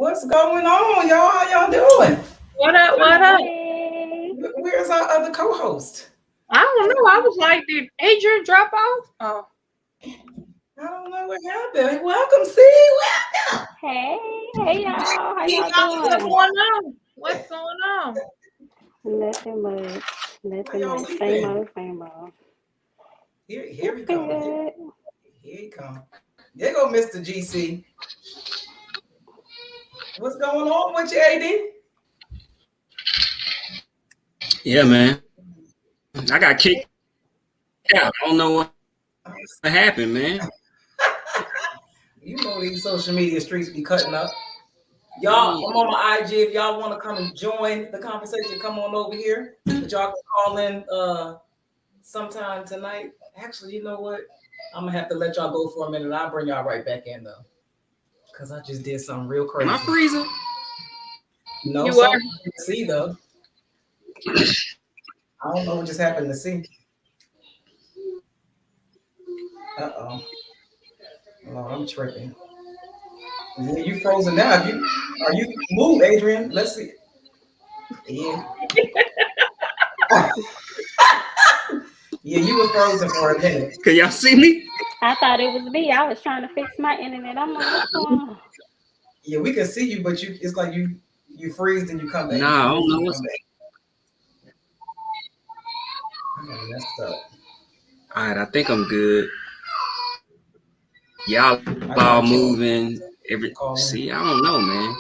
What's going on, y'all? How y'all doing? What up? What up? Hey. Where's our other co-host? I don't know. I was like, did Adrian drop off? Oh, I don't know what happened. Welcome, C. Welcome. Hey. Hey, y'all. How y'all what's doing? going on? What's going on? Nothing much. How Nothing y'all much. week Same been? old, same old. Here It's we been come. good. Here he come. There go Mr. GC. What's going on with you, AD? Yeah, man. I got kicked out. I don't know what happened, man. You know these social media streets be cutting up. Y'all, I'm on my IG. If y'all want to come and join the conversation, come on over here. But y'all can call in sometime tonight. Actually, you know what? I'm gonna have to let y'all go for a minute. I'll bring y'all right back in though, because I just did something real crazy. Am I freezing? No, You something are. you can see though. I don't know what just happened to see. Uh-oh. Lord, I'm tripping. Yeah, you frozen now. Are you move, Adrian? Let's see. Yeah. Yeah, you were frozen for a minute. Can y'all see me? I thought it was me. I was trying to fix my internet. I'm like, what's going on? Yeah, we can see you, but it's like you freeze and you come back. You Nah, I freeze don't and know you what's. come back. I got messed up. All right, I think I'm good. Y'all I all tried to moving. call in. See, I don't know, man.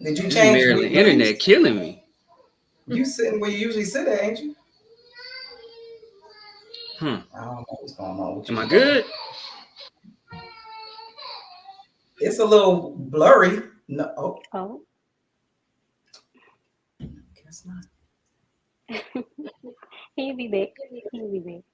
Did you This change Maryland replays? internet killing me. You sitting where you usually sit at, ain't you? I don't know what's going on with you. Am I good? It's a little blurry. No, Oh. guess not. He'll be back. He'll be back.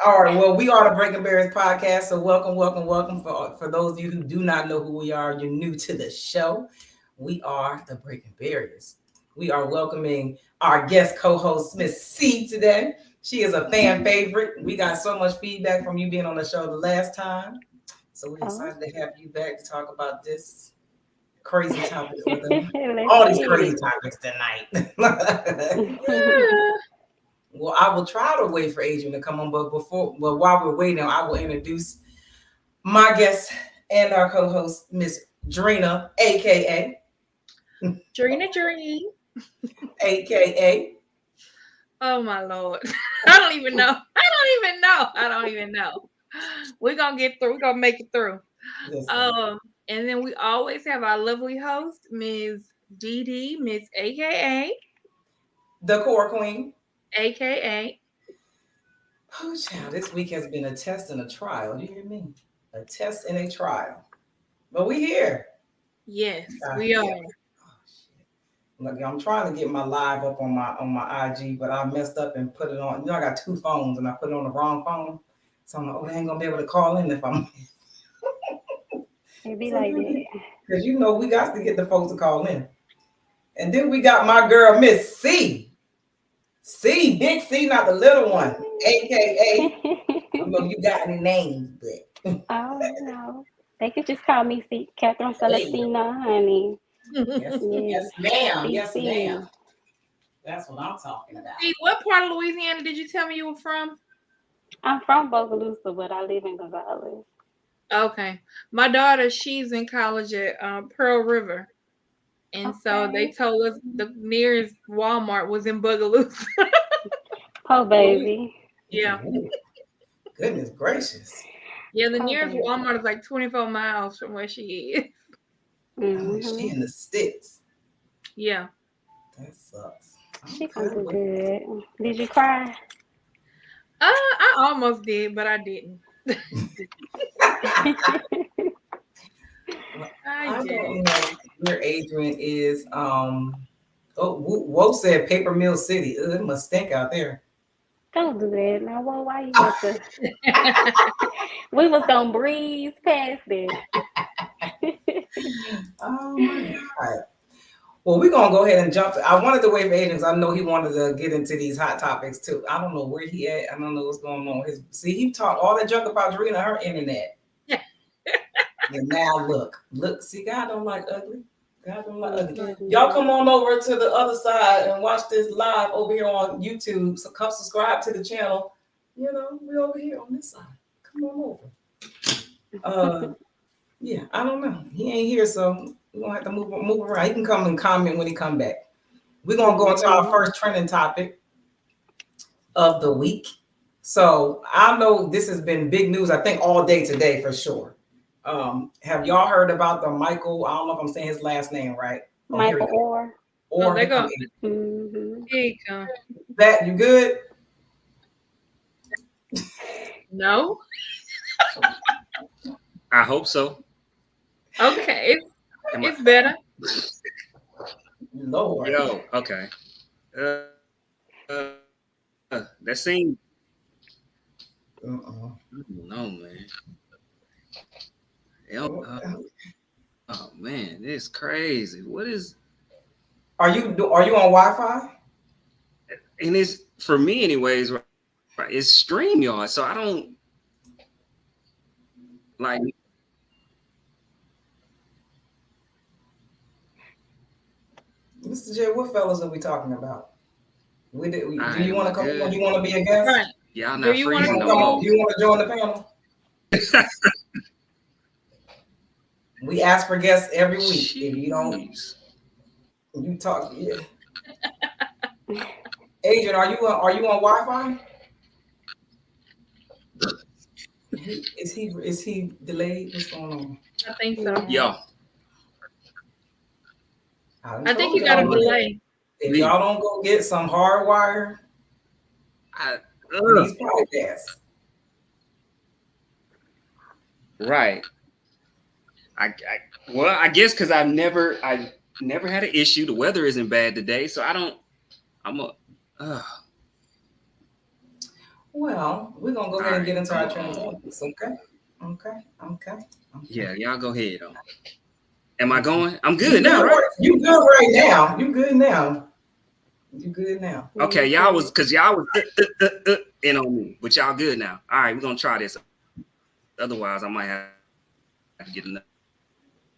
All right. Well, we are the Breaking Barriers podcast. So welcome, welcome, welcome. For those of you who do not know who we are, you're new to the show. We are the Breaking Barriers. We are welcoming our guest co-host, Miss C, today. She is a fan favorite. We got so much feedback from you being on the show the last time. So we're excited to have you back to talk about this crazy topic with them. All these crazy topics tonight. Well, I will try to wait for Adrian to come on, but while we're waiting, I will introduce my guest and our co-host, Miss Drena, aka Dreen. aka. Oh my lord. I don't even know. I don't even know. We're gonna get through. We're gonna make it through. And then we always have our lovely host, Ms. DD, Miss AKA. The core queen. AKA. Oh, child, this week has been a test and a trial. You hear me? A test and a trial. But we here. Yes, we are. Look, I'm trying to get my live up on my IG, but I messed up and put it on. You know, I got two phones and I put it on the wrong phone. So I'm like, oh, they ain't gonna be able to call in if I'm. It be like that. Because you know we got to get the folks to call in. And then we got my girl, Miss C. C, big C, not the little one. AKA. I don't know if you got any names, but. Oh, no. They could just call me Catherine Celestina, honey. Yes, ma'am. Yes, CC. ma'am. That's what I'm talking about. See, what part of Louisiana did you tell me you were from? I'm from Bogalusa, but I live in Gonzales. Okay. My daughter, she's in college at Pearl River. And so they told us the nearest Walmart was in Bogalusa. Oh, baby. Yeah. Goodness gracious. Yeah, the nearest Walmart is like 24 miles from where she is. She in the sticks. Yeah. That sucks. She gonna do good. Did you cry? I almost did, but I didn't. I don't know where Adrian is. Whoa said Paper Mill City. It must stink out there. Don't do that. Now, well, why you got to? We was gonna breeze past that. Oh my God. Well, we're gonna go ahead and jump. I wanted to wait for Adrian because I know he wanted to get into these hot topics too. I don't know where he at. I don't know what's going on. He talked all that junk about Drena, her internet. And now look. See, God don't like ugly. God don't like ugly. Goodness. Y'all come on over to the other side and watch this live over here on YouTube. So come subscribe to the channel. You know, we over here on this side. Come on over. Yeah, I don't know. He ain't here, so we're gonna have to move around. He can come and comment when he come back. We're gonna go into our first trending topic of the week. So I know this has been big news, I think all day today for sure. Have y'all heard about the Michael? I don't know if I'm saying his last name right. Michael Orr. Or they go. Mm-hmm. Here you come. That you good? No. I hope so. Okay, it's better. Lord. Yo, okay. That seems. Uh-uh. No, man. Oh man, it's crazy. What is? Are you on Wi-Fi? And it's for me, anyways. Right? It's StreamYard, so I don't like. Mr. J, what fellas are we talking about? Do you want to come on? Do you want to be a guest? Right. Y'all Do not you freezing wanna no come more. on? You want to join the panel? We ask for guests every week. If you don't, you talk. Yeah. Adrian, are you on Wi-Fi? Is he delayed? What's going on? I think so. Yo, I think you got a delay. If y'all don't go get some hardwire, these podcasts. Right. I guess because I never had an issue. The weather isn't bad today, so Well, we're gonna go ahead and get into our trend topics, okay. Yeah, y'all go ahead. Am I going? I'm good now, right? You good right now. You good now. Okay, y'all was in on me, but y'all good now. All right, we're gonna try this. Otherwise, I might have to get another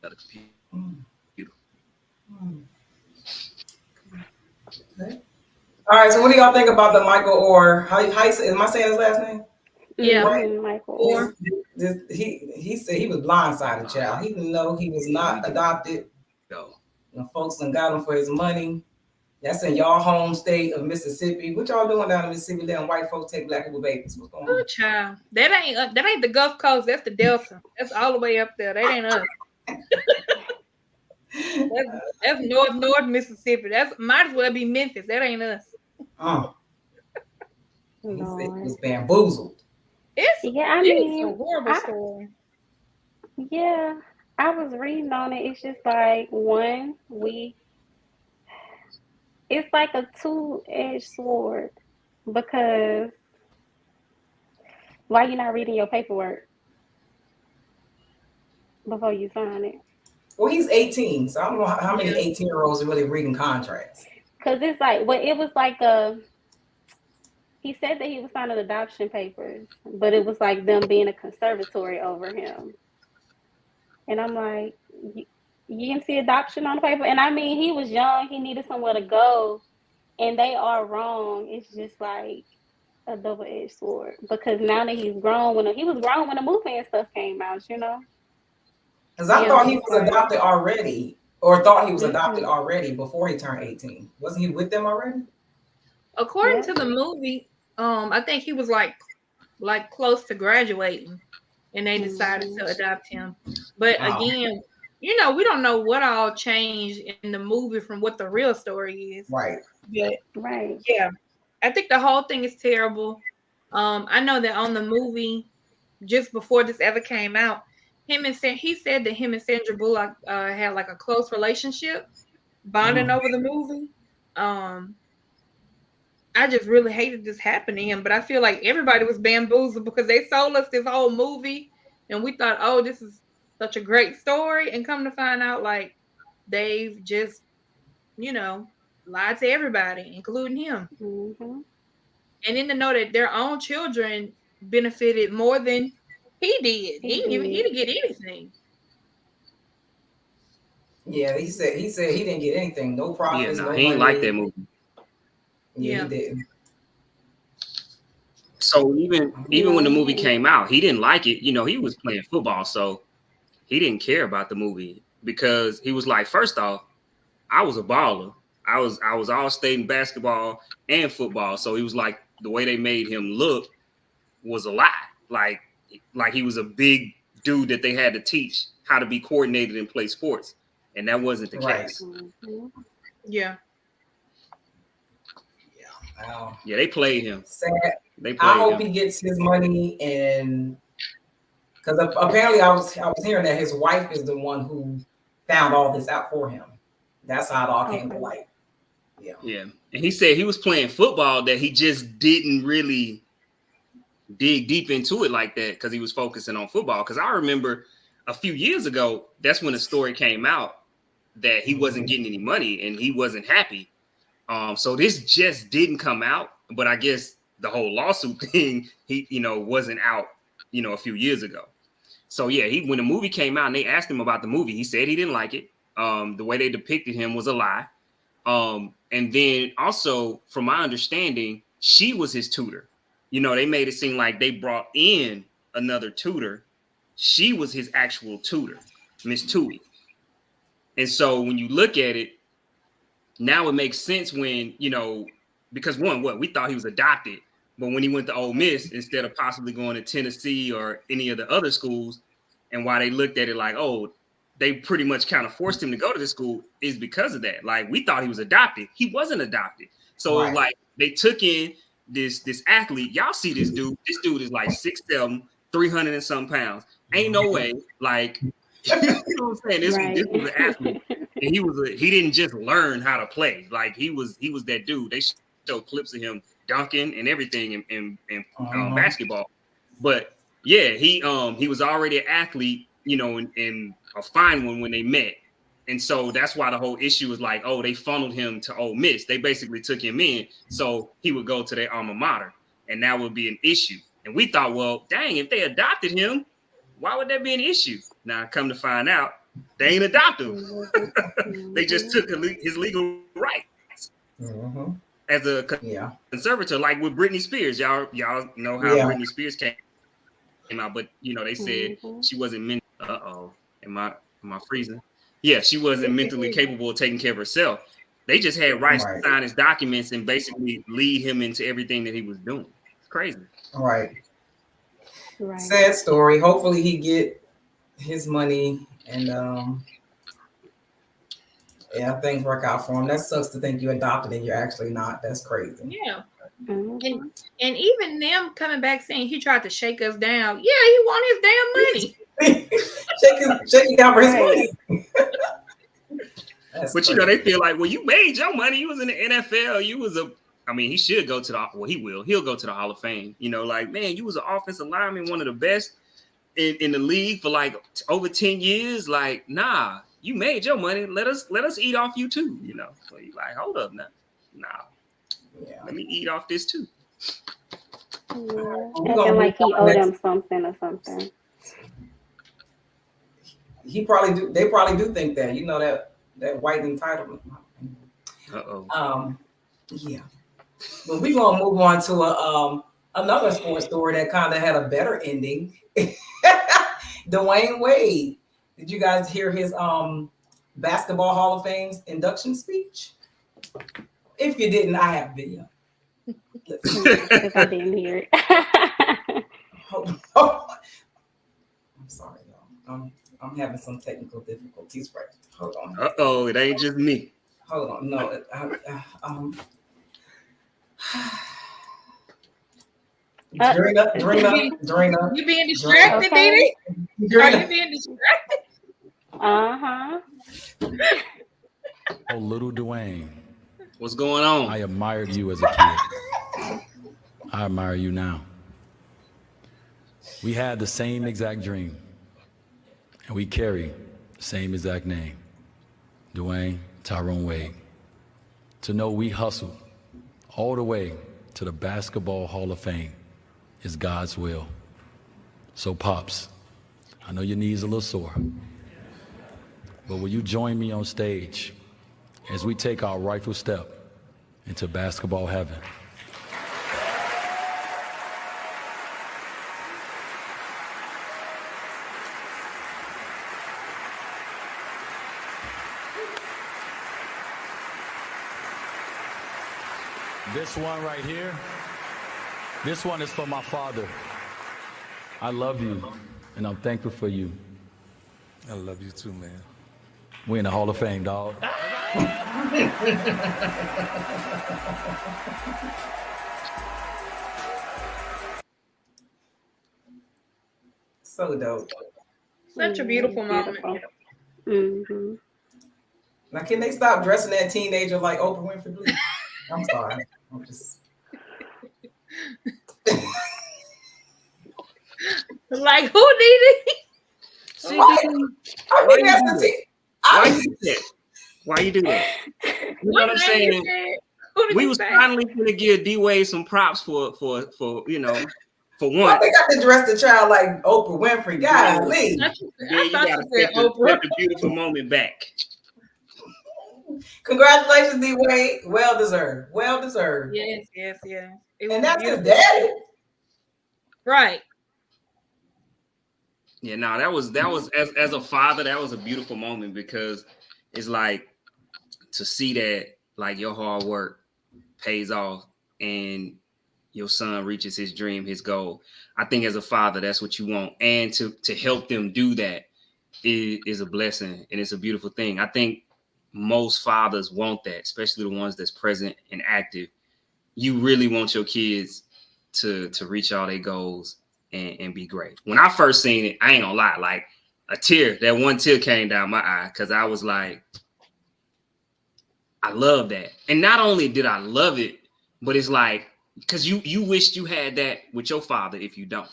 computer. Okay. All right, so what do y'all think about the Michael Orr? How am I saying his last name? Yeah. Michael Orr. He said he was blindsided, child. He didn't know he was not adopted. The folks done got him for his money. That's in y'all home state of Mississippi. What y'all doing down in Mississippi? Letting white folks take black people babies. What's going on? Good child. That ain't the Gulf Coast. That's the Delta. That's all the way up there. That ain't us. That's north Mississippi. That's might as well be Memphis. That ain't us. He was bamboozled. It's a horrible story. Yeah, I was reading on it. It's just like it's like a two-edged sword because why you not reading your paperwork before you sign it? Well, he's 18, so I don't know how many 18-year-olds are really reading contracts. Because it's like, it was like he said that he was signing adoption papers, but it was like them being a conservatory over him. And I'm like, you can see adoption on the paper. And I mean, he was young, he needed somewhere to go, and they are wrong. It's just like a double-edged sword because now that he's grown, he was grown when the movie and stuff came out, you know. Because I thought he was adopted already, or thought he was adopted already before he turned 18. Wasn't he with them already? According to the movie, I think he was like close to graduating, and they decided to adopt him. But again, we don't know what all changed in the movie from what the real story is. Right. But, yeah, I think the whole thing is terrible. I know that on the movie, just before this ever came out, he said that him and Sandra Bullock had like a close relationship, bonding over the movie. I just really hated this happening to him, but I feel like everybody was bamboozled because they sold us this whole movie, and we thought, oh, this is such a great story, and come to find out, like, they've just, lied to everybody, including him. Mm-hmm. And then to know that their own children benefited more than he did. He didn't get anything. Yeah, he said he didn't get anything, no profits, no he ain't money. like that movie. Yeah, he didn't. So even when the movie came out, he didn't like it. You know, he was playing football, so he didn't care about the movie because he was like, first off, I was a baller. I was all state in basketball and football. So he was like, the way they made him look was a lie. Like he was a big dude that they had to teach how to be coordinated and play sports. And that wasn't the case. Yeah. Yeah, they played him. Sad. I hope he gets his money, and because apparently I was hearing that his wife is the one who found all this out for him. That's how it all came to light. Yeah. Yeah. And he said he was playing football, that he just didn't really dig deep into it like that because he was focusing on football. Because I remember a few years ago, that's when the story came out that he wasn't getting any money and he wasn't happy. So this just didn't come out, but I guess the whole lawsuit thing, he, wasn't out, a few years ago. So yeah, when the movie came out and they asked him about the movie, he said he didn't like it. The way they depicted him was a lie. And then also, from my understanding, she was his tutor. They made it seem like they brought in another tutor. She was his actual tutor, Miss Tui. And so when you look at it, now it makes sense when, because we thought he was adopted, but when he went to Ole Miss, instead of possibly going to Tennessee or any of the other schools, and why they looked at it like, oh, they pretty much kind of forced him to go to the school is because of that. Like, we thought he was adopted. He wasn't adopted. So it was like they took in this athlete. Y'all see this dude. This dude is like 6'7", 300 and some pounds. Ain't no way. Like, you know what I'm saying? This was an athlete. And he didn't just learn how to play. Like, he was that dude. They showed clips of him dunking and everything in basketball. But yeah, he was already an athlete, and a fine one when they met. And so that's why the whole issue was like, oh, they funneled him to Ole Miss. They basically took him in so he would go to their alma mater, and that would be an issue. And we thought, well, dang, if they adopted him, why would that be an issue? Now, come to find out, they ain't adopted him. They just took his legal rights as a conservator, like with Britney Spears. Y'all know how Britney Spears came out, but they said she wasn't meant. Am I freezing? Yeah, she wasn't mentally capable of taking care of herself. They just had rights to sign his documents and basically lead him into everything that he was doing. It's crazy. Right. Sad story. Hopefully he his money and things work out for him. That sucks to think you're adopted and you're actually not. That's crazy. Yeah. And even them coming back saying he tried to shake us down. Yeah, he want his damn money. shaking down for his money. But they feel like, well, you made your money. You was in the NFL. You was he should go to he'll go to the Hall of Fame. Like, man, you was an offensive lineman, one of the best in the league for like over 10 years. Like, nah, you made your money. Let us eat off you too. So you like, hold up now. Nah. Yeah. Let me eat off this too. Acting like he owed them something or something. He probably do. They probably do think that. That white entitlement. Yeah. But we're gonna move on to another sports story that kind of had a better ending. Dwayne Wade. Did you guys hear his Basketball Hall of Fame's induction speech? If you didn't, I have video. If I didn't hear it. I'm sorry, y'all. I'm having some technical difficulties right. Hold on. It ain't just me. Hold on. No. Drena. You being distracted, Didi? Are you being distracted? Oh, little Dwayne. What's going on? I admired you as a kid. I admire you now. We had the same exact dream, and we carry the same exact name, Dwayne Tyrone Wade. To know we hustled all the way to the Basketball Hall of Fame is God's will. So, Pops, I know your knees are a little sore. but will you join me on stage as we take our rightful step into basketball heaven? This one right here, this one is for my father. I love you, and I'm thankful for you. I love you too, man. We in the Hall of Fame, dog. So dope. Such a beautiful moment. Mm-hmm. Now, can they stop dressing that teenager like Oprah Winfrey, please? I'm sorry. I'm just. Like, who did it? See, Why why you you do do that? Why you do that? You know what I'm saying? We was finally gonna give D-Wade some props for you know, for Why one. they got to dress the child like Oprah Winfrey? Golly. Then you gotta put the beautiful moment back. Congratulations, D-Wade. Well deserved. Well deserved. Yes. And that's his daddy. Right. Yeah, no, that was as a father, that was a beautiful moment because it's like to see that like your hard work pays off and your son reaches his dream, his goal. I think as a father, that's what you want. And to help them do that is a blessing and it's a beautiful thing. I think most fathers want that, especially the ones that's present and active. You really want your kids to reach all their goals and be great. When I first seen it, I ain't gonna lie, like that one tear came down my eye because I was like, I love that. And not only did I love it, but it's like, because you wished you had that with your father if you don't.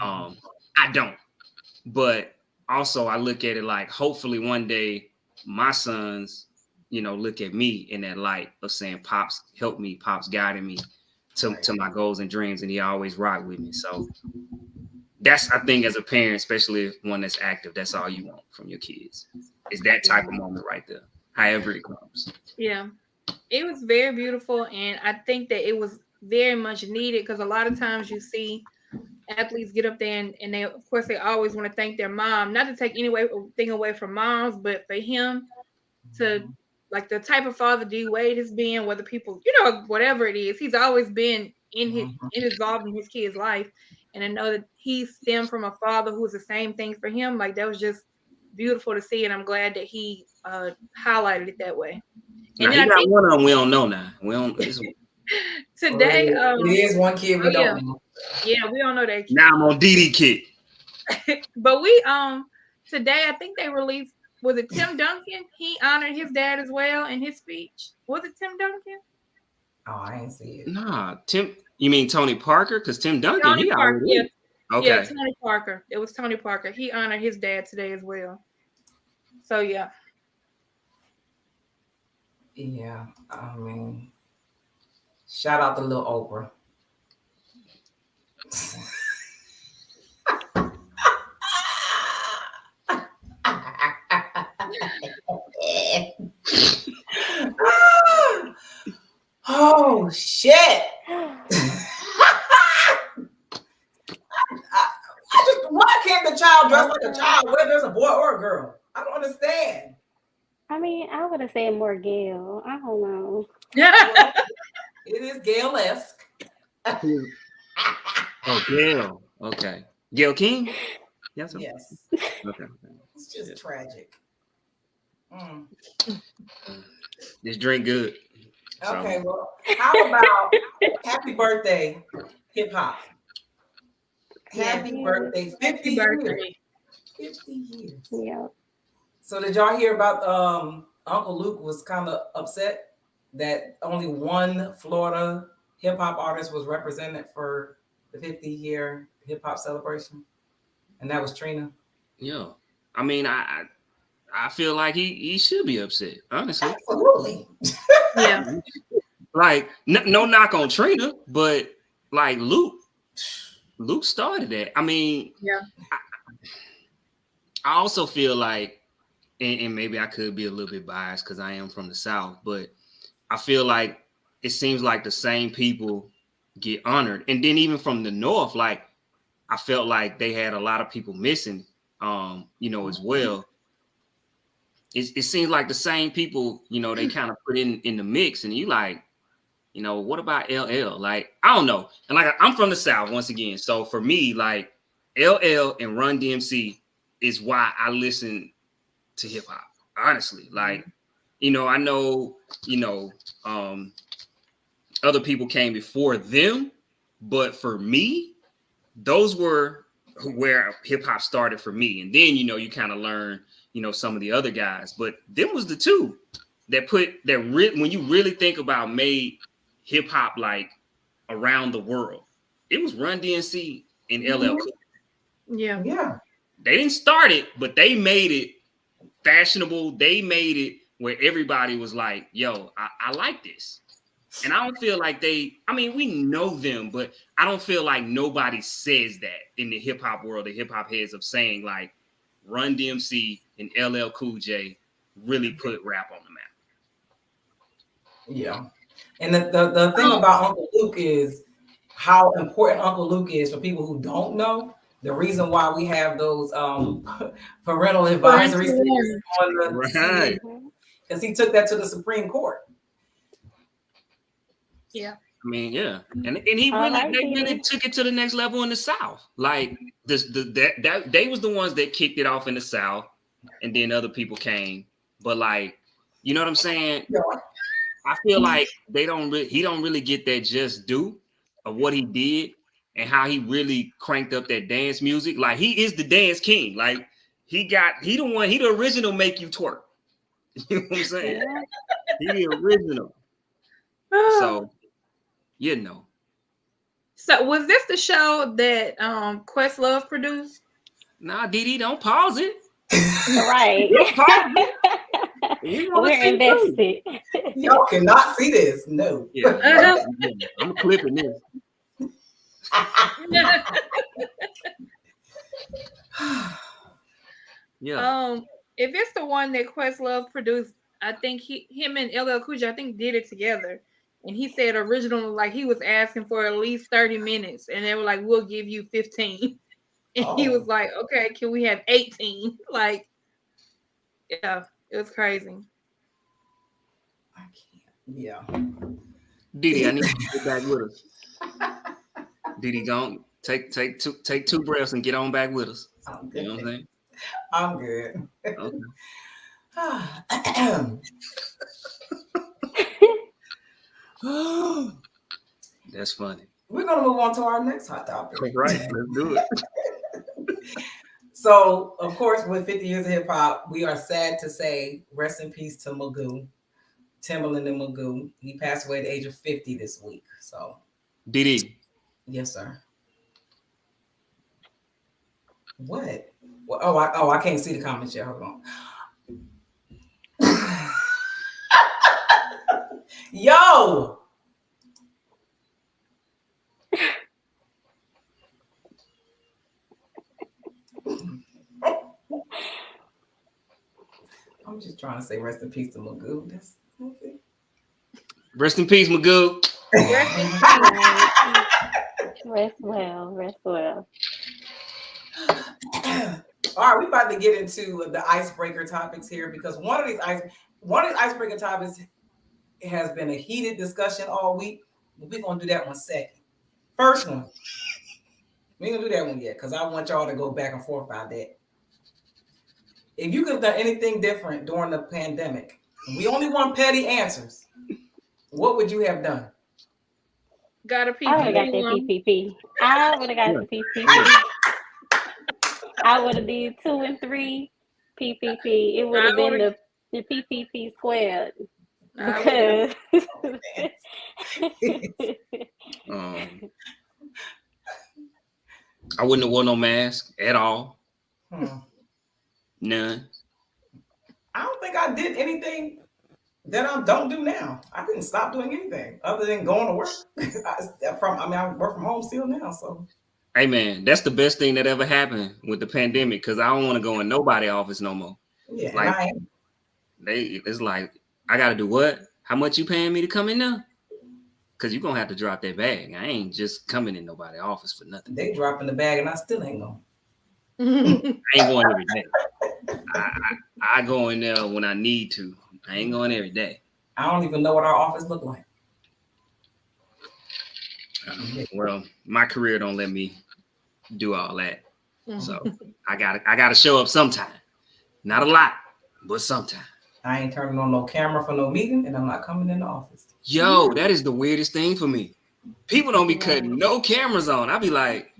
I don't. But also I look at it like hopefully one day my sons, you know, look at me in that light of saying, Pops helped me, Pops guided me to my goals and dreams, and he always rocked with me. So that's, I think, as a parent, especially one that's active, that's all you want from your kids. Is that type of moment right there, however it comes. Yeah. It was very beautiful, and I think that it was very much needed because a lot of times you see athletes get up there and they, of course, they always want to thank their mom, not to take anything away from moms, but for him to, like, the type of father D-Wade has been, whether people, you know, whatever it is, he's always been involved in his kid's life. And I know that he stemmed from a father who was the same thing for him. Like, that was just beautiful to see, and I'm glad that he highlighted it that way. And now, he got one of them we don't know now. We don't. Today, it is one kid we don't know. Yeah, we don't know that kid. Now I'm on DD kid. But we today I think they released, was it Tim Duncan? He honored his dad as well in his speech. Was it Tim Duncan? Oh, I ain't see it. Nah, Tim. You mean Tony Parker? Because Tim Duncan, Tony Parker, yeah. Okay. Yeah, Tony Parker. It was Tony Parker. He honored his dad today as well. So yeah. Yeah, I mean, shout out to little Oprah. Oh shit! Why can't the child dress like a child, whether it's a boy or a girl? I don't understand. I mean, I would have said more Gail. I don't know. Well, it is Gail-esque. Oh, Gail. Okay. Gail King? Yes. Okay. It's just tragic. This drink good. Okay, well, how about happy birthday, hip hop? Happy birthday, 50 years. 50 years. Yeah. So did y'all hear about Uncle Luke was kind of upset that only one Florida hip hop artist was represented for the 50-year hip hop celebration, and that was Drena. Yeah, I mean, I feel like he should be upset, honestly. Absolutely. Yeah. Like no knock on Drena, but like Luke started that. I mean, yeah. I also feel like and maybe I could be a little bit biased because I am from the South, but I feel like it seems like the same people get honored. And then even from the North, like I felt like they had a lot of people missing, as well. It seems like the same people, they kind of put in the mix, and you like, what about LL? Like, I don't know. And like, I'm from the South once again. So for me, like LL and Run DMC is why I listen to hip hop, honestly. Like, I know, other people came before them, but for me, those were where hip hop started for me. And then, you kind of learn, some of the other guys, but them was the two that when you really think about made hip hop like around the world, it was Run DMC and LL Cool. Yeah. They didn't start it, but they made it fashionable. They made it where everybody was like, yo, I like this. And I don't feel like we know them, but I don't feel like nobody says that in the hip hop world, the hip hop heads of saying like Run DMC and LL Cool J really put rap on the map. Yeah. And the thing about Uncle Luke is how important Uncle Luke is for people who don't know. The reason why we have those parental advisory stickers on the CD, because he took that to the Supreme Court. Yeah. I mean, yeah, and he really took it to the next level in the South. Like they was the ones that kicked it off in the South, and then other people came. But like, you know what I'm saying? Yeah. I feel like he don't really get that just due of what he did and how he really cranked up that dance music. Like he is the dance king. Like he the original make you twerk. You know what I'm saying? He the original. So. So was this the show that Questlove produced? Nah, Didi, don't pause it. Right. We're invested. Y'all cannot see this. No. Yeah, I'm clipping this. Yeah. If it's the one that Questlove produced, I think him and LL Cool J, I think did it together. And he said originally, like he was asking for at least 30 minutes, and they were like, "We'll give you 15." And he was like, "Okay, can we have 18?" Like, yeah, it was crazy. I can't. Yeah. Didi, I need you to get back with us. Didi, don't take two breaths and get on back with us. You know what I'm saying? I'm good. Okay. That's funny. We're gonna move on to our next hot topic. Right, let's do it. So, of course, with 50 years of hip hop, we are sad to say rest in peace to Magoo, Timbaland and Magoo. He passed away at the age of 50 this week. So, Didi. Yes, sir. What? Well, I can't see the comments yet. Hold on. Yo. I'm just trying to say rest in peace to Magoo. That's it. Rest in peace, Magoo. Rest well. All right, we're about to get into the icebreaker topics here because one of these icebreaker topics has been a heated discussion all week. But we're gonna do that one second. First one. We ain't gonna do that one yet because I want y'all to go back and forth about that. If you could have done anything different during the pandemic, we only want petty answers. What would you have done? Got a PPP. I would have got that PPP. I would have got the PPP. I would have did 2 and 3 PPP. It would have been the PPP squared. Because I wouldn't have worn no mask at all. None. I don't think I did anything that I don't do now. I didn't stop doing anything other than going to work. I work from home still now. So, hey man, that's the best thing that ever happened with the pandemic because I don't want to go in nobody's office no more. Yeah, like it's like I gotta do what? How much you paying me to come in there? Cause you're gonna have to drop that bag. I ain't just coming in nobody's office for nothing. They dropping the bag and I still ain't going. I ain't going every day. I go in there when I need to. I ain't going every day. I don't even know what our office look like. Well, my career don't let me do all that. So I gotta show up sometime. Not a lot, but sometime. I ain't turning on no camera for no meeting, and I'm not coming in the office. Yo, that is the weirdest thing for me. People don't be cutting no cameras on. I be like,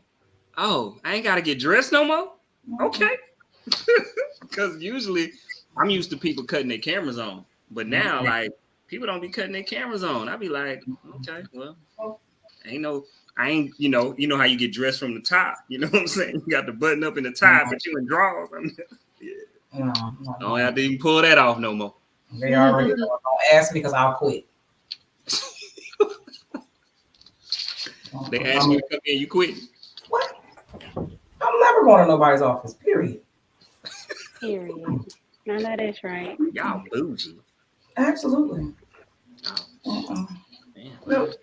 oh, I ain't gotta get dressed no more. Okay. Because usually I'm used to people cutting their cameras on. But now, like, people don't be cutting their cameras on. I be like, okay, well, I ain't, you know how you get dressed from the top. You know what I'm saying? You got the button up in the top, but you in drawers. I mean, yeah. I don't have to even pull that off no more. They already know. Don't ask me because I'll quit. They ask you to come in, you quit. What? I'm never going to nobody's office, period. Period. I know that's right. Y'all bougie. Absolutely. Oh. Nope.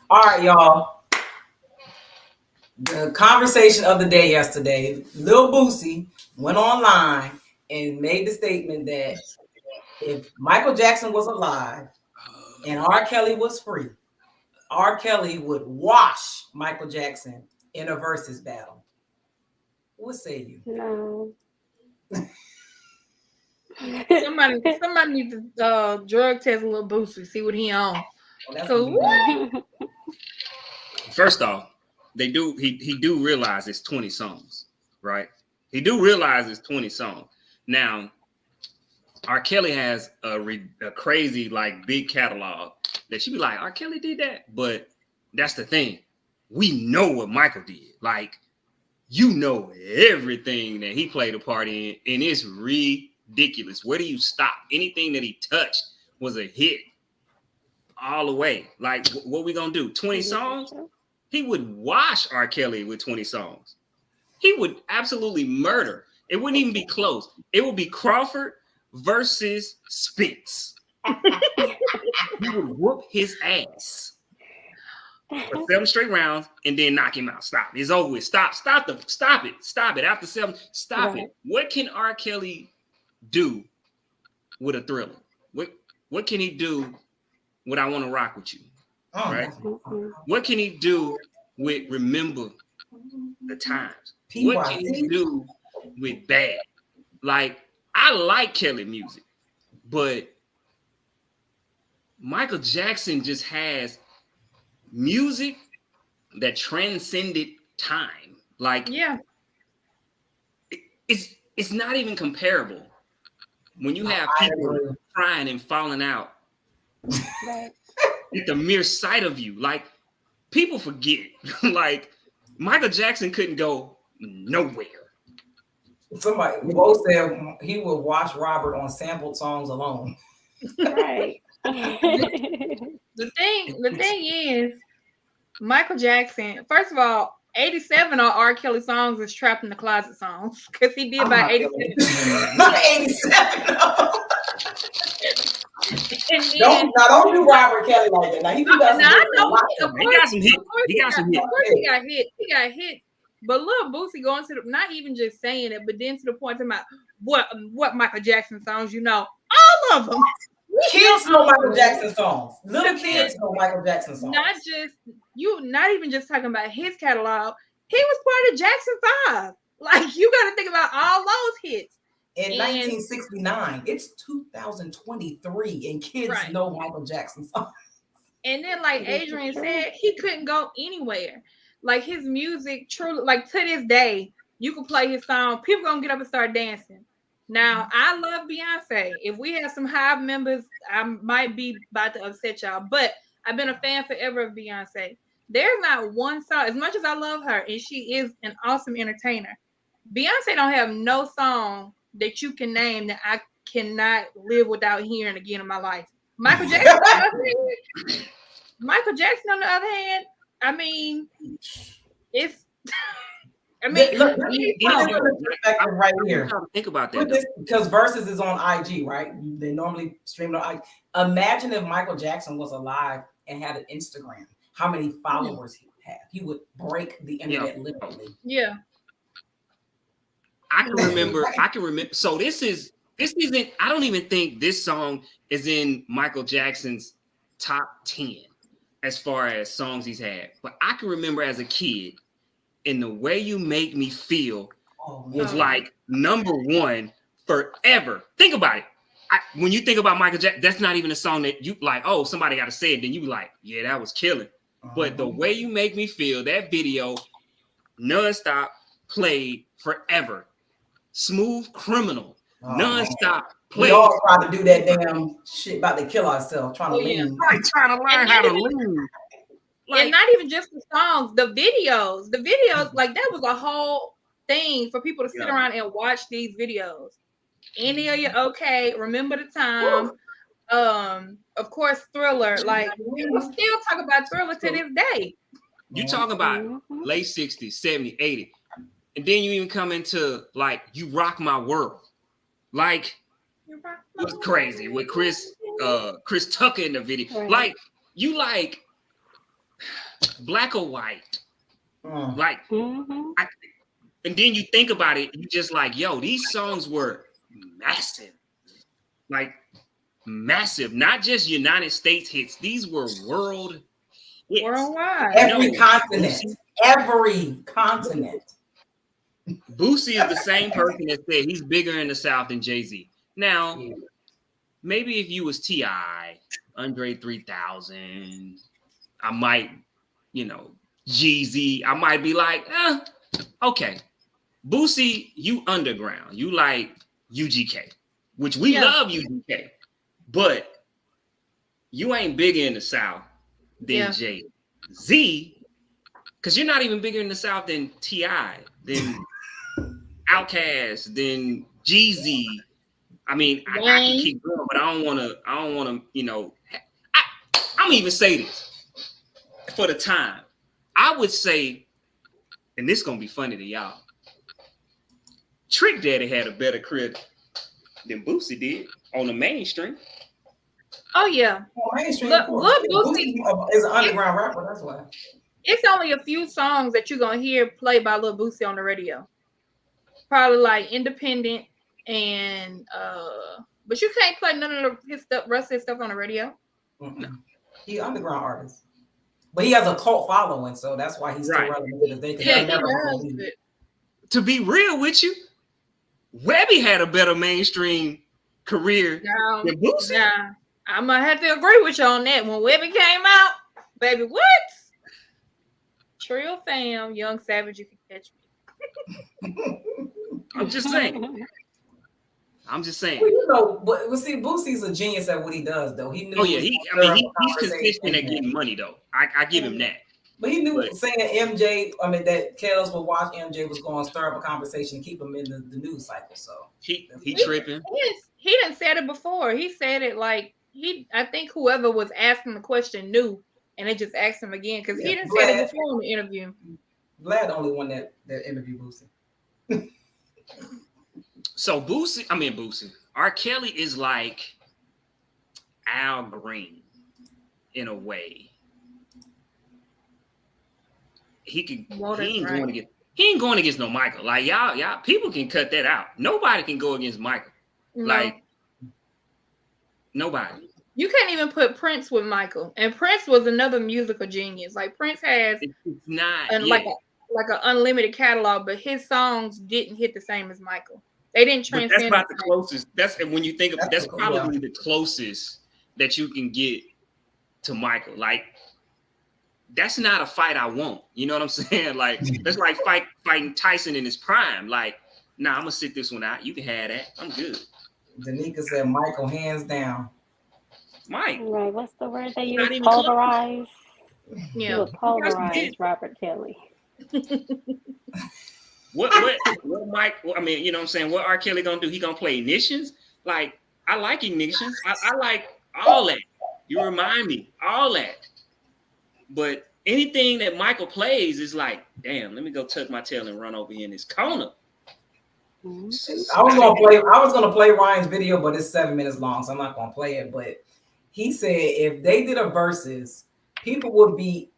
All right, y'all. The conversation of the day yesterday, Lil Boosie went online and made the statement that if Michael Jackson was alive and R. Kelly was free, R. Kelly would wash Michael Jackson in a versus battle. What say you? No. Somebody needs to drug test a Lil Boosie, see what he on. First off, he do realize it's 20 songs, right? He do realize it's 20 songs. Now, R. Kelly has a crazy, like, big catalog that you be like, R. Kelly did that. But that's the thing. We know what Michael did. Like, you know everything that he played a part in, and it's ridiculous. Where do you stop? Anything that he touched was a hit all the way. Like, what we gonna do? 20 songs? He would wash R. Kelly with 20 songs. He would absolutely murder. It wouldn't even be close. It would be Crawford versus Spence. He would whoop his ass for 7 straight rounds and then knock him out. Stop. It's over with. Stop it. After 7, stop it. What can R. Kelly do with a Thriller? What can he do with I Want to Rock with You? Right? What can he do with Remember the Times? What can he do with Bad? Like, I like Kelly music, but Michael Jackson just has music that transcended time. Like, yeah, it's not even comparable when you have people crying and falling out at the mere sight of you. Like, people forget. Like, Michael Jackson couldn't go nowhere. Somebody both said he would wash Robert on sampled songs alone. Right. The thing is, Michael Jackson, first of all, 87 of R. Kelly songs is Trapped in the Closet songs because he did about 87. Not 87. Don't do Robert Kelly like that. Now he got some hits. He got some hits. Of course he got hit. He got hit. But Lil Boosie going to not even just saying it, but then to the point about what Michael Jackson songs you know, all of them. Kids know Michael Jackson songs. Little kids know Michael Jackson songs. Not even just talking about his catalog. He was part of Jackson 5. Like, you got to think about all those hits. In 1969, it's 2023, and kids know Michael Jackson songs. And then, like Adrian said, he couldn't go anywhere. Like, his music, truly, like, to this day, you can play his song. People gonna get up and start dancing. Now, I love Beyonce. If we have some Hive members, I might be about to upset y'all. But I've been a fan forever of Beyonce. There's not one song, as much as I love her, and she is an awesome entertainer, Beyonce don't have no song that you can name that I cannot live without hearing again in my life. Michael Jackson, on the other hand, I mean, it's I mean, look, perspective right here. Think about that. Because Versus is on IG, right? They normally stream on IG. Imagine if Michael Jackson was alive and had an Instagram. How many followers he would have? He would break the internet literally. Yeah. I can remember. So this isn't. I don't even think this song is in Michael Jackson's top 10 as far as songs he's had. But I can remember as a kid, "In the Way You Make Me Feel" was like number one forever. Think about it. When you think about Michael Jackson, that's not even a song that you like. Oh, somebody got to say it. Then you be like, yeah, that was killing. But "The Way You Make Me Feel," that video, nonstop, played forever. "Smooth Criminal," nonstop played. We all try to do that damn shit about to kill ourselves, trying to lean. Right, trying to learn how to lean. And not even just the songs, the videos, like that was a whole thing for people to sit around and watch these videos. Any of you okay? Remember the time? Of course, Thriller. Like people still talk about Thriller to this day. You talking about late 60s, 70s, 80s. And then you even come into like "You Rock My World." Like it was crazy with Chris Tucker in the video. Right. Like you like Black or White. Like and then you think about it, you just like, yo, these songs were massive. Like massive, not just United States hits. These were world hits. Worldwide. Every continent. Boosie is the same person that said he's bigger in the South than Jay-Z. Now, maybe if you was T.I., Andre 3000, I might, Jeezy, I might be like, okay. Boosie, you underground. You like UGK, which we love UGK, but you ain't bigger in the South than Jay-Z, because you're not even bigger in the South than T.I., than Outkast, than Jeezy. I mean, I can keep going, but I don't want to, I'm even say this for the time. I would say, and this is going to be funny to y'all, Trick Daddy had a better career than Boosie did on the mainstream. Oh, yeah. Mainstream, look Boosie is an underground rapper, that's why. It's only a few songs that you're going to hear played by Lil Boosie on the radio. Probably like Independent and but you can't play none of his stuff, rest of his stuff on the radio. No. He's an underground artist, but he has a cult following, so that's why he's still relevant to this day. To be real with you, Webby had a better mainstream career than Boosie. Yeah, I'm gonna have to agree with you on that. When Webby came out, baby, what? Trill fam, Young Savage, you can catch me. I'm just saying. But see, Boosie's a genius at what he does, though. He knew. He's consistent at getting money, though. I give him that. But he knew saying MJ, that Kels would watch MJ was going to stir up a conversation and keep him in the news cycle. So he tripping. He didn't said it before. He said it like I think whoever was asking the question knew, and they just asked him again because he didn't say it before in the interview. Vlad the only one that interviewed Boosie. So Boosie, R. Kelly is like Al Green in a way. He ain't going against no Michael. Like y'all people can cut that out. Nobody can go against Michael. No. Like nobody. You can't even put Prince with Michael. And Prince was another musical genius. Like Prince has like an unlimited catalog, but his songs didn't hit the same as Michael. They didn't transcend. That's about the closest. That's when you think of that's probably the closest that you can get to Michael. Like that's not a fight I want. You know what I'm saying? Like that's like fighting Tyson in his prime. Like, nah, I'm gonna sit this one out. You can have that. I'm good. Danica said Michael hands down. Mike. Right. What's the word they use? Pulverize. Yeah. You pulverize Robert Kelly. What Mike? I mean, you know what I'm saying? What R. Kelly gonna do? He gonna play Ignitions? Like I like Ignitions. I like all that. You remind me all that. But anything that Michael plays is like, damn, let me go tuck my tail and run over here in this corner. I was gonna play Ryan's video, but it's 7 minutes long, so I'm not gonna play it. But he said if they did a versus, people would be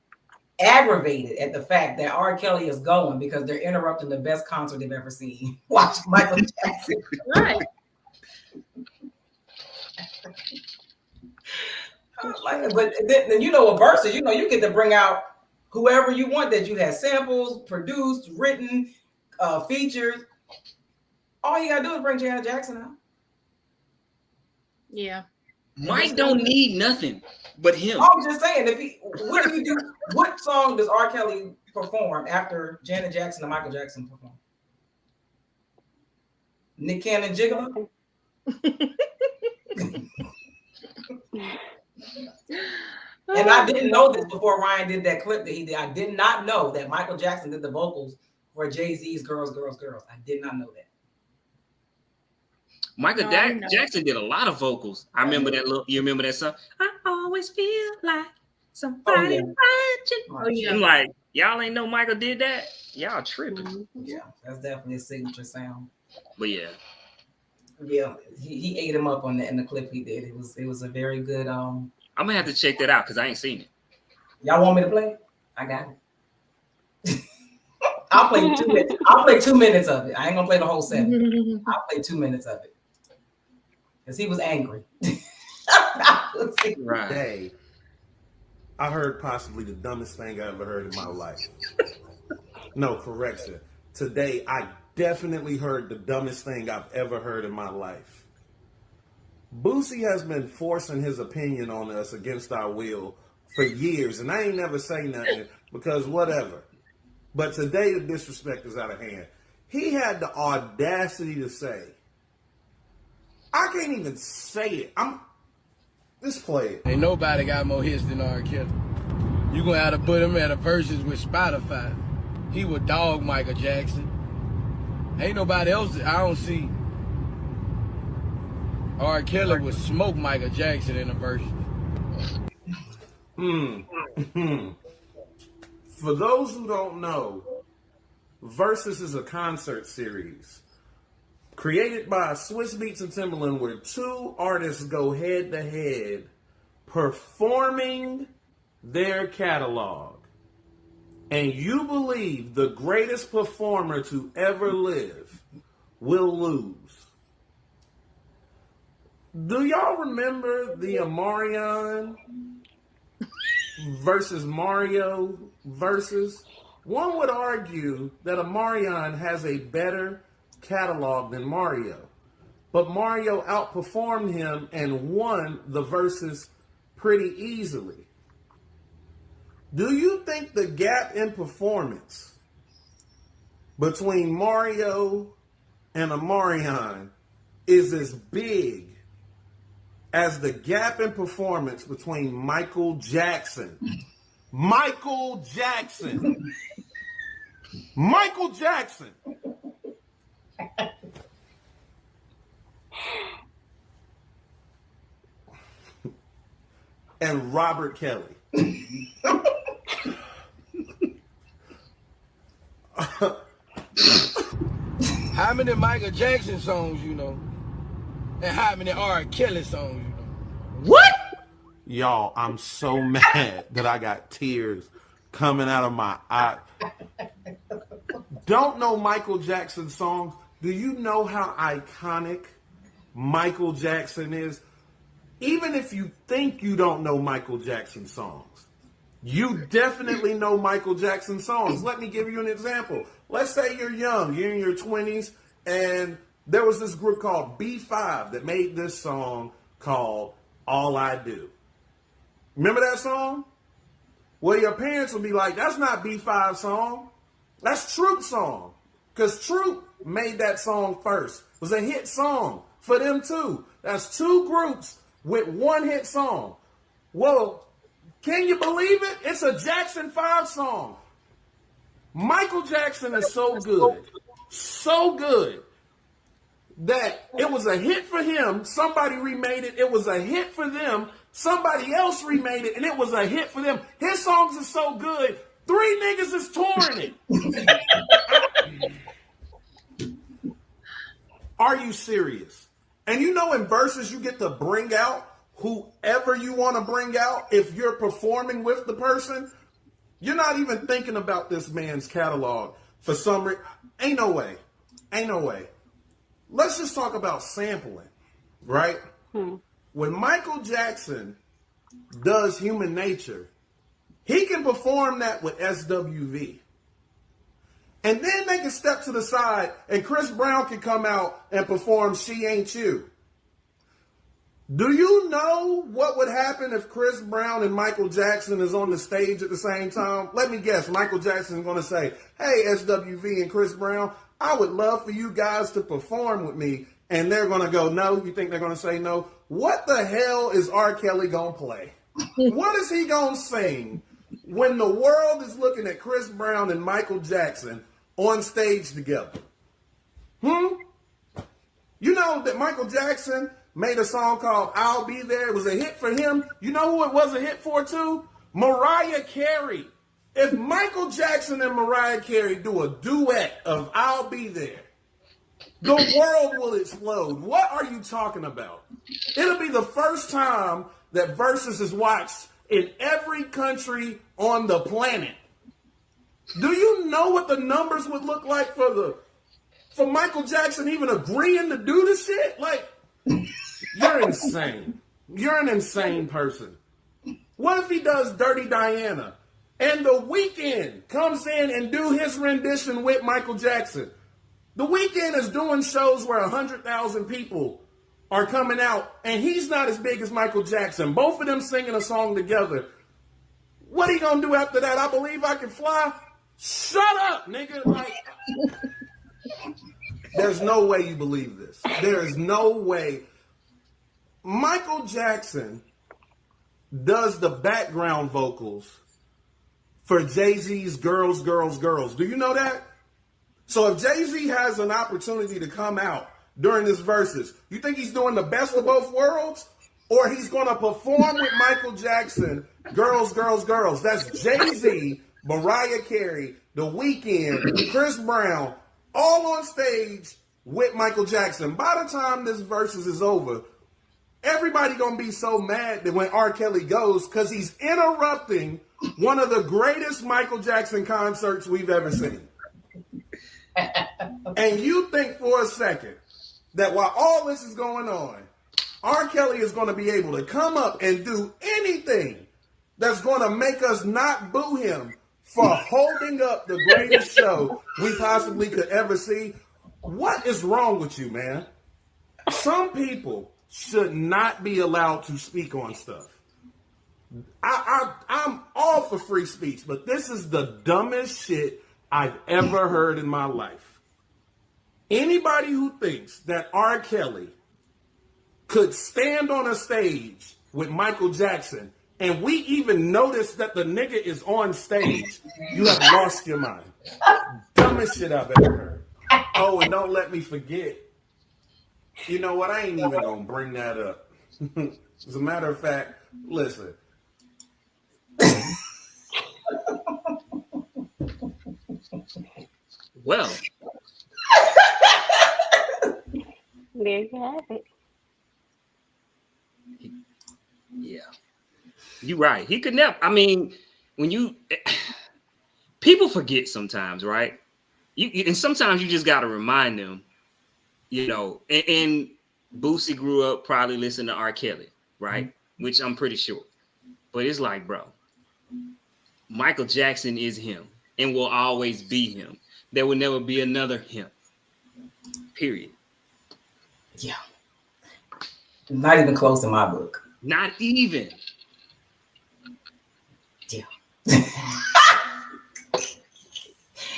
aggravated at the fact that R. Kelly is going because they're interrupting the best concert they've ever seen. Watch Michael Jackson. Right. But then a versus, you get to bring out whoever you want that you had samples, produced, written, features. All you gotta do is bring Janet Jackson out. Yeah. Mike don't need nothing but him. I'm just saying, what song does R. Kelly perform after Janet Jackson and Michael Jackson perform? Nick Cannon Gigolo? And I didn't know this before Ryan did that clip that he did. I did not know that Michael Jackson did the vocals for Jay-Z's Girls, Girls, Girls. I did not know that. Michael Jackson did a lot of vocals. I remember that. You remember that song? I always feel like somebody watching. Oh, yeah. I'm like, y'all ain't know Michael did that? Y'all tripping. Yeah, that's definitely a signature sound. But yeah, he ate him up on that in the clip he did. It was a very good. I'm gonna have to check that out because I ain't seen it. Y'all want me to play it? I got it. I'll play 2 minutes. I'll play 2 minutes of it. I ain't gonna play the whole 7. I'll play 2 minutes of it. Because he was angry. Right. Today, I heard possibly the dumbest thing I ever heard in my life. No, correction. Today, I definitely heard the dumbest thing I've ever heard in my life. Boosie has been forcing his opinion on us against our will for years, and I ain't never say nothing because whatever. But today, the disrespect is out of hand. He had the audacity to say, I can't even say it. Let's play it. Ain't nobody got more hits than R. Kelly. You gonna have to put him at a versus with Spotify. He would dog Michael Jackson. Ain't nobody else. I don't see R. Kelly would smoke Michael Jackson in a versus. For those who don't know, Versus is a concert series created by Swiss Beats and Timbaland where 2 artists go head to head performing their catalog. And you believe the greatest performer to ever live will lose. Do y'all remember the Omarion versus Mario versus? One would argue that Omarion has a better catalog than Mario, but Mario outperformed him and won the versus pretty easily. Do you think the gap in performance between Mario and Omarion is as big as the gap in performance between Michael Jackson and Robert Kelly? How many Michael Jackson songs you know? And how many R. Kelly songs you know? What? Y'all, I'm so mad that I got tears coming out of my eye. Don't know Michael Jackson songs? Do you know how iconic Michael Jackson is? Even if you think you don't know Michael Jackson songs, you definitely know Michael Jackson songs. Let me give you an example. Let's say you're young, you're in your 20s, and there was this group called B5 that made this song called All I Do. Remember that song? Well, your parents will be like, that's not B5's song. That's Troop's song. Because Troop made that song first. It was a hit song for them too. That's 2 groups with 1 hit song. Well, can you believe it? It's a Jackson 5 song. Michael Jackson is so good, that it was a hit for him. Somebody remade it. It was a hit for them Somebody else remade it, and it was a hit for them. His songs are so good, 3 niggas is touring it. Are you serious? And you know, in verses, you get to bring out whoever you want to bring out. If you're performing with the person, you're not even thinking about this man's catalog for some reason. Ain't no way. Ain't no way. Let's just talk about sampling, right? When Michael Jackson does Human Nature, he can perform that with SWV. And then they can step to the side and Chris Brown can come out and perform She Ain't You. Do you know what would happen if Chris Brown and Michael Jackson is on the stage at the same time? Let me guess, Michael Jackson is going to say, hey, SWV and Chris Brown, I would love for you guys to perform with me. And they're going to go, no. You think they're going to say no? What the hell is R. Kelly going to play? What is he going to sing when the world is looking at Chris Brown and Michael Jackson on stage together? You know that Michael Jackson made a song called I'll Be There. It was a hit for him. You know who it was a hit for too? Mariah Carey. If Michael Jackson and Mariah Carey do a duet of I'll Be There, the world will explode. What are you talking about? It'll be the first time that Versus is watched in every country on the planet. Do you know what the numbers would look like for Michael Jackson even agreeing to do this shit? Like, you're insane. You're an insane person. What if he does Dirty Diana and The Weeknd comes in and do his rendition with Michael Jackson? The Weeknd is doing shows where 100,000 people are coming out, and he's not as big as Michael Jackson. Both of them singing a song together. What are you gonna do after that? I Believe I Can Fly? Shut up, nigga. Like, there's no way you believe this. There is no way. Michael Jackson does the background vocals for Jay-Z's Girls, Girls, Girls. Do you know that? So if Jay-Z has an opportunity to come out during this verses, you think he's doing the best of both worlds? Or he's going to perform with Michael Jackson, Girls, Girls, Girls. That's Jay-Z, Mariah Carey, The Weeknd, Chris Brown, all on stage with Michael Jackson. By the time this verses is over, everybody going to be so mad that when R. Kelly goes, because he's interrupting one of the greatest Michael Jackson concerts we've ever seen. And you think for a second that while all this is going on, R. Kelly is going to be able to come up and do anything that's going to make us not boo him for holding up the greatest show we possibly could ever see? What is wrong with you, man? Some people should not be allowed to speak on stuff. I'm all for free speech, but this is the dumbest shit I've ever heard in my life. Anybody who thinks that R. Kelly could stand on a stage with Michael Jackson and we even notice that the nigga is on stage, you have lost your mind. Dumbest shit I've ever heard. Oh, and don't let me forget. You know what? I ain't even gonna bring that up. As a matter of fact, listen. Well, there you have it. Yeah, you're right. He could never. I mean, when people forget sometimes, right? And sometimes you just got to remind them, you know. And Boosie grew up probably listening to R. Kelly, right? Which I'm pretty sure. But it's like, bro, Michael Jackson is him and will always be him. There will never be another him. Period. Yeah. Not even close in my book. Not even. Yeah.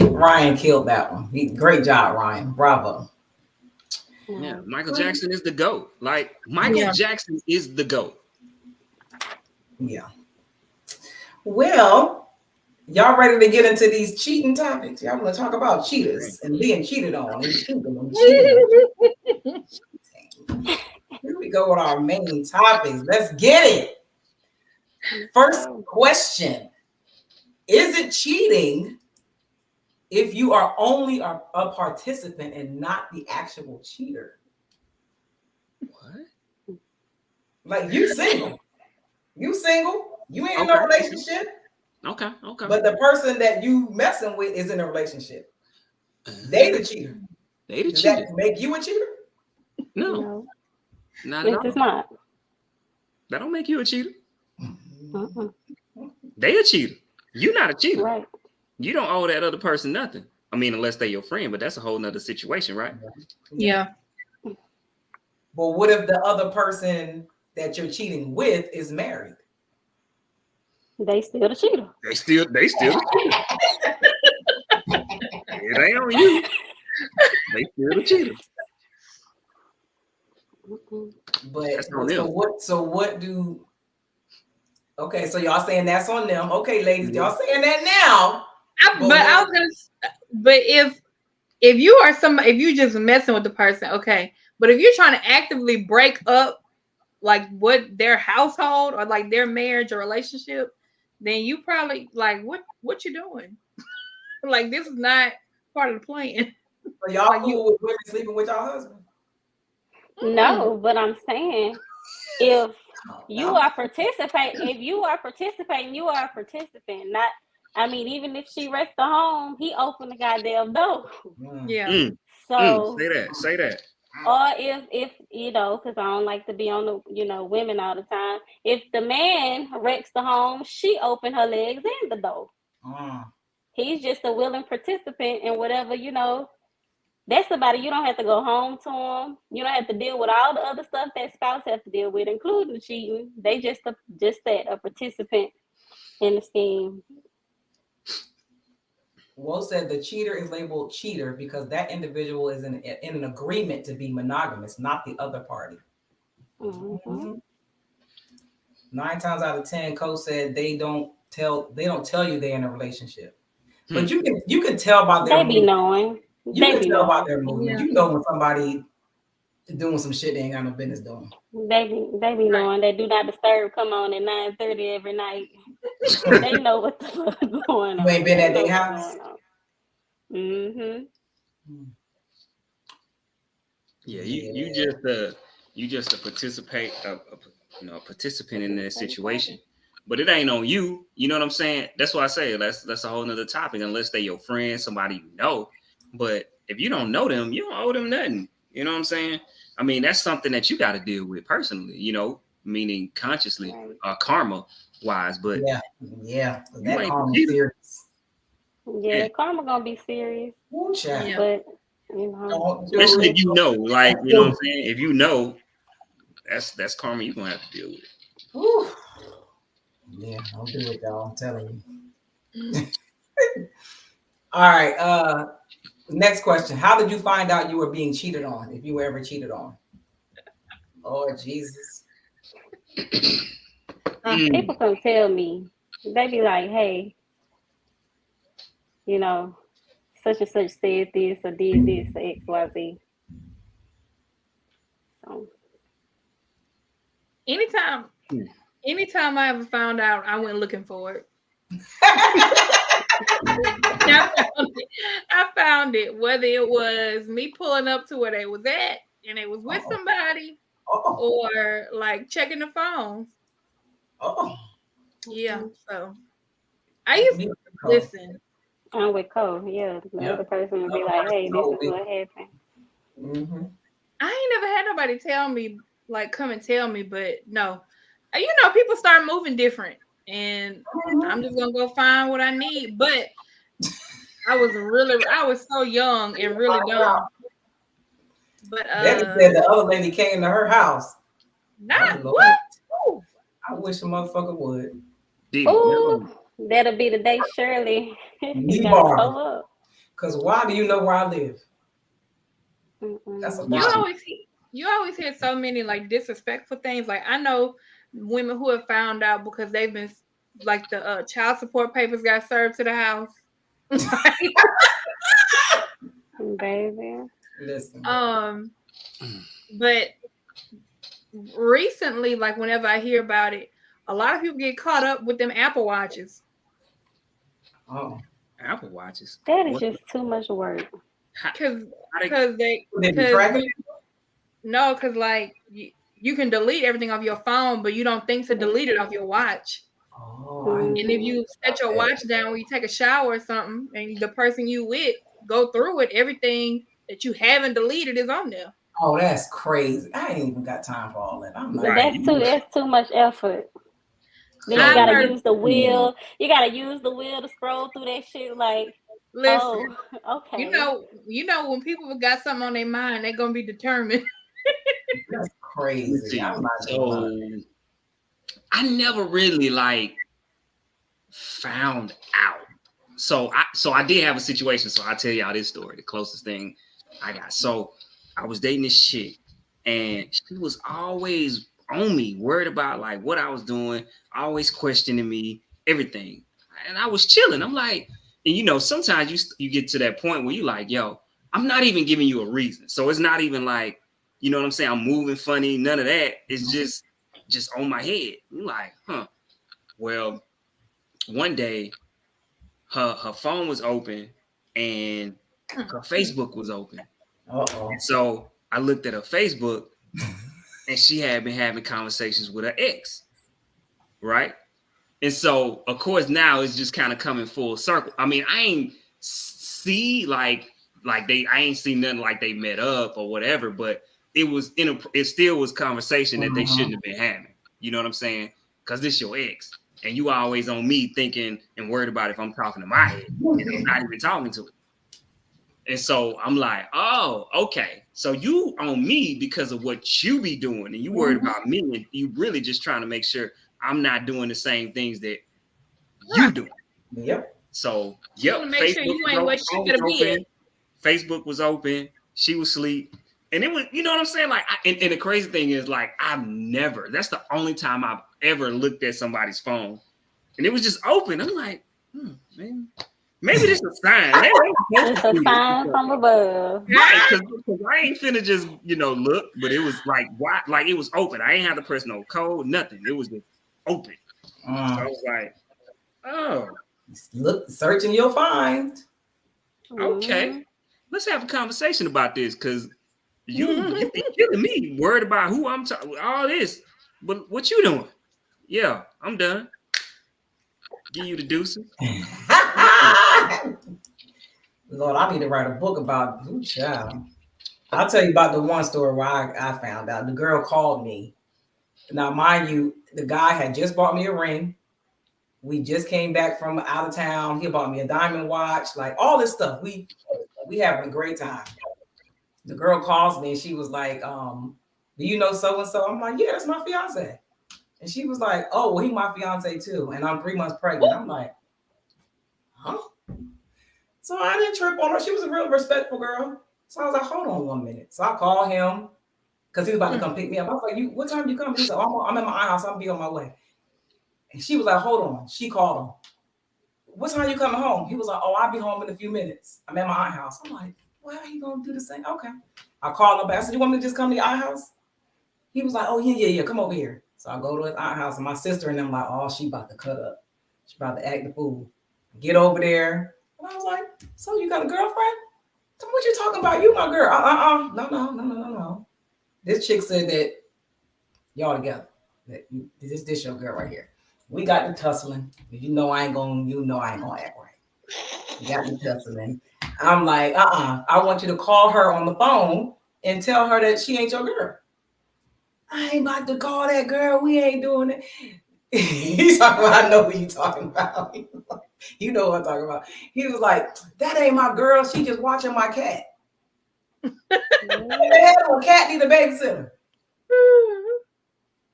Ryan killed that one. Great job, Ryan. Bravo. Yeah, Michael Jackson is the GOAT. Like, Michael Jackson is the GOAT. Yeah. Well, y'all ready to get into these cheating topics? Y'all want to talk about cheaters and being cheated on and cheating. Here we go with our main topics. Let's get it. First question: is it cheating if you are only a participant and not the actual cheater? What? Like you single, you ain't in no relationship. Okay. But the person that you messing with is in a relationship. They the cheater. Does that make you a cheater? No. Not at all. It does not. That don't make you a cheater. They a cheater. You're not a cheater. Right. You don't owe that other person nothing. I mean, unless they're your friend, but that's a whole nother situation, right? Yeah. But what if the other person that you're cheating with is married? They still the cheater. They still the cheater. It ain't on you. They still the cheater. But okay, so y'all saying that's on them. Okay, ladies, y'all saying that now. But if you are if you just messing with the person, okay. But if you're trying to actively break up like what their household or like their marriage or relationship, then you probably like what you doing? Like this is not part of the plan. So y'all like cool with women sleeping with y'all husband? No, but I'm saying if you are participating, you are a participant. Not, I mean, even if she wrecked the home, he opened the goddamn door. Yeah. So say that. Or if you know, because I don't like to be on the women all the time. If the man wrecks the home, she opened her legs and the door. He's just a willing participant in whatever That's somebody you don't have to go home to him. You don't have to deal with all the other stuff that spouse have to deal with, including the cheating. They just a participant in the scheme. Will said the cheater is labeled cheater because that individual is in an agreement to be monogamous, not the other party. 9 times out of 10, Coach said they don't tell you they're in a relationship, but you can tell by their movement. Knowing. You can tell by their movement. Yeah. You know when somebody is doing some shit they ain't got no business doing. They be knowing. They do not disturb. Come on at 9:30 every night. They know what the fuck going on. You ain't been at their house. Yeah, you just a participant in that situation. But it ain't on you. You know what I'm saying? That's why I say that's a whole nother topic, unless they're your friend, somebody you know. But if you don't know them, you don't owe them nothing. You know what I'm saying? I mean, that's something that you got to deal with personally, meaning consciously, karma wise. But yeah, that karma serious. Yeah, karma gonna be serious. Yeah. But especially if you know, like you know what I'm saying. If you know, that's karma you're gonna have to deal with. Whew. Yeah, don't do it, y'all. I'm telling you. All right. Next question. How did you find out you were being cheated on, if you were ever cheated on? Oh, Jesus. People come tell me. They be like, hey, such and such said this or did this or XYZ. So. Anytime I ever found out, I went looking for it. I found it, whether it was me pulling up to where they was at and it was with somebody or like checking the phones. Yeah. So I used to listen. I'm with Cole. Yeah. The other person would be like, hey, this is what happened. I ain't never had nobody tell me, like come and tell me, but no. People start moving different and I'm just gonna go find what I need. But I was so young and really dumb. But Debbie said the other lady came to her house. Not what? I wish a motherfucker would. Ooh, that'll be the day Shirley gotta pull up. Because why do you know where I live? That's a problem. You always hear so many like disrespectful things. Like I know women who have found out because they've been like the child support papers got served to the house. Baby. Listen. But recently, like whenever I hear about it, a lot of people get caught up with them Apple Watches. Oh, Apple Watches. That is What? just too much work. Cause they be cause tracking? no, cause like you can delete everything off your phone, but you don't think to delete it off your watch. Oh, I And if you set your watch down when you take a shower or something, and the person you with go through it, everything that you haven't deleted is on there. Oh, that's crazy. I ain't even got time for all that. I'm not. Right. That's too much effort. Then you I've gotta heard- use the wheel. You gotta use the wheel to scroll through that shit. Like, Listen, oh, okay. you know when people got something on their mind, they're gonna be determined. That's crazy. I'm not So I never really like found out. So I did have a situation. So I'll tell y'all this story, the closest thing I got. So I was dating this chick, and she was always on me, worried about like what I was doing, always questioning me, everything. And I was chilling. I'm like, and you know, sometimes you get to that point where you like, yo, I'm not even giving you a reason. So it's not even like, you know what I'm saying? I'm moving funny, none of that. It's just on my head. You're like, huh. Well, one day her phone was open and her Facebook was open. Uh-oh. So I looked at her Facebook and she had been having conversations with her ex, right? And so, of course, now it's just kind of coming full circle. I mean, I ain't see I ain't seen nothing like they met up or whatever, but it still was conversation that they shouldn't have been having. You know what I'm saying? Because this your ex, and you always on me thinking and worried about if I'm talking to my head, and I'm not even talking to it. And so I'm like, oh, okay. So you on me because of what you be doing, and you worried about me, and you really just trying to make sure I'm not doing the same things that you doing. Yep. So Make Facebook sure you ain't what you gonna be at. Facebook was open. She was asleep. And it was, you know what I'm saying? Like, and the crazy thing is, like, that's the only time I've ever looked at somebody's phone. And it was just open. I'm like, man, maybe this is a sign. It's a sign from above. Right, because I ain't finna just, look, but it was like, why? Like, it was open. I ain't had to press no code, nothing. It was just open. So I was like, oh. Look, searching, you'll find. Okay. Let's have a conversation about this, because you be killing me, worried about who I'm talking, all this. But what you doing? Yeah, I'm done. Give you the deuces. Lord, I need to write a book about who child. I'll tell you about the one story where I found out. The girl called me. Now, mind you, the guy had just bought me a ring. We just came back from out of town. He bought me a diamond watch, like all this stuff. We having a great time. The girl calls me and she was like, do you know so-and-so? I'm like, yeah, that's my fiance. And she was like, oh, well, he my fiance too. And I'm 3 months pregnant. I'm like, huh? So I didn't trip on her. She was a real respectful girl. So I was like, hold on 1 minute. So I called him because he was about to come pick me up. I was like, what time you come? He said, oh, I'm at my aunt's house. I'm be on my way. And she was like, hold on. She called him. What time you coming home? He was like, oh, I'll be home in a few minutes. I'm at my aunt's house. I'm like, well, how you going to do the same? Okay. I called him back. I said, you want me to just come to your aunt's house? He was like, oh, yeah. Come over here. So I go to his aunt's house, and my sister and them like, oh, she about to cut up. She about to act the fool. Get over there. And I was like, so you got a girlfriend? Tell me what you talking about. You my girl. No. This chick said that y'all together. That this your girl right here. We got the tussling. You know I ain't gonna act right. We got the tussling. I'm like, I want you to call her on the phone and tell her that she ain't your girl. I ain't about to call that girl. We ain't doing it. He's talking about, I know what you talking about. You know what I'm talking about. He was like, that ain't my girl. She just watching my cat. A cat need a babysitter.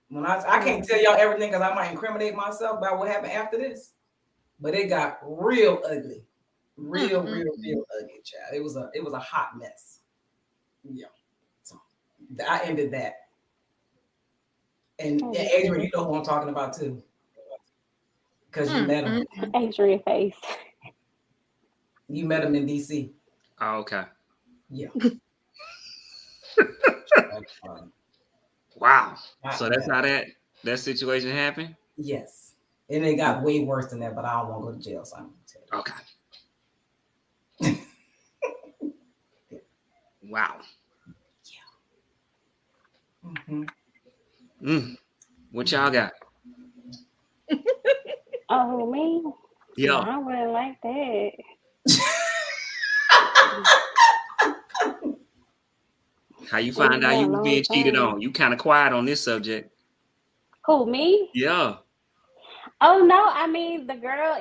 When I can't tell y'all everything because I might incriminate myself about what happened after this. But it got real ugly. Real ugly, child. It was a hot mess. Yeah. So I ended that. And Adrian, you know who I'm talking about too. Because you met him. Adrian face. You met him in DC. Oh, okay. Yeah. Wow. So that's how that situation happened? Yes. And it got way worse than that, but I don't want to go to jail, so I'm going to tell you. Okay. Wow. Mm-hmm. What y'all got? Oh, me? Yeah. I don't really like that. How you find out you was being cheated on? You kind of quiet on this subject. Who, me? Yeah. Oh, no. I mean, the girl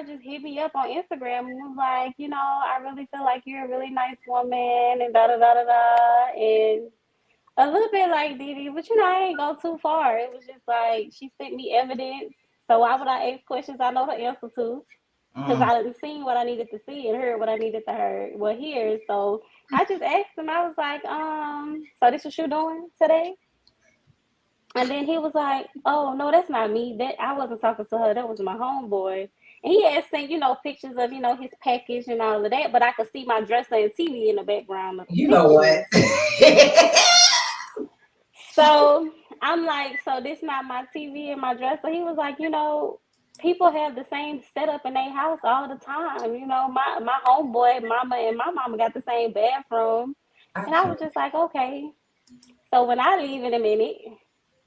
just hit me up on Instagram and was like, I really feel like you're a really nice woman and da-da-da-da-da. And a little bit like Didi, but I ain't go too far. It was just like she sent me evidence. So why would I ask questions I know the answer to? Because I didn't see what I needed to see and heard what I needed to hear. So I just asked him. I was like, so this what you doing today? And then he was like, oh no, that's not me. That I wasn't talking to her. That was my homeboy. And he had sent, pictures of, his package and all of that. But I could see my dresser and TV in the background. You know what? So I'm like, so this not my TV and my dresser. He was like, people have the same setup in their house all the time. My homeboy, mama, and my mama got the same bathroom. And I was just like, okay. So when I leave in a minute,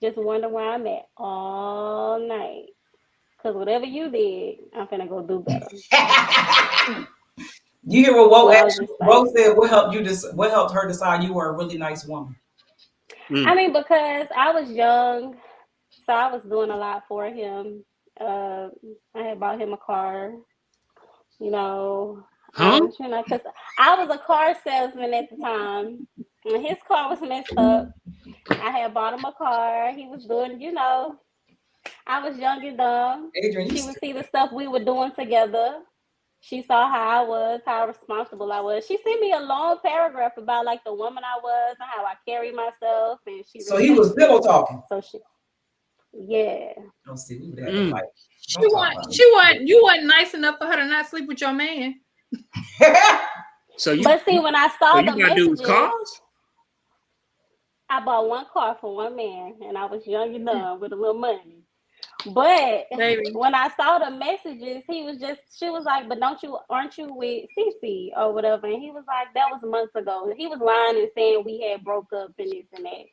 just wonder where I'm at all night. Because whatever you did, I'm finna go do better. You hear what Rose said? What helped her decide you were a really nice woman? I mean, because I was young, so I was doing a lot for him. I had bought him a car, because I was a car salesman at the time. And his car was messed up. I had bought him a car. He was doing, I was young and dumb. Adrian, she would see the stuff we were doing together. She saw how I was, how responsible I was. She sent me a long paragraph about like the woman I was and how I carry myself. And so he was pillow talking. So yeah. Don't see we would have to fight. You wasn't nice enough for her to not sleep with your man. But see, when I saw the messages, cars? I bought one car for one man, and I was young and dumb with a little money. But when I saw the messages, she was like, but aren't you with Cece or whatever? And he was like, that was months ago. He was lying and saying we had broke up and this and that.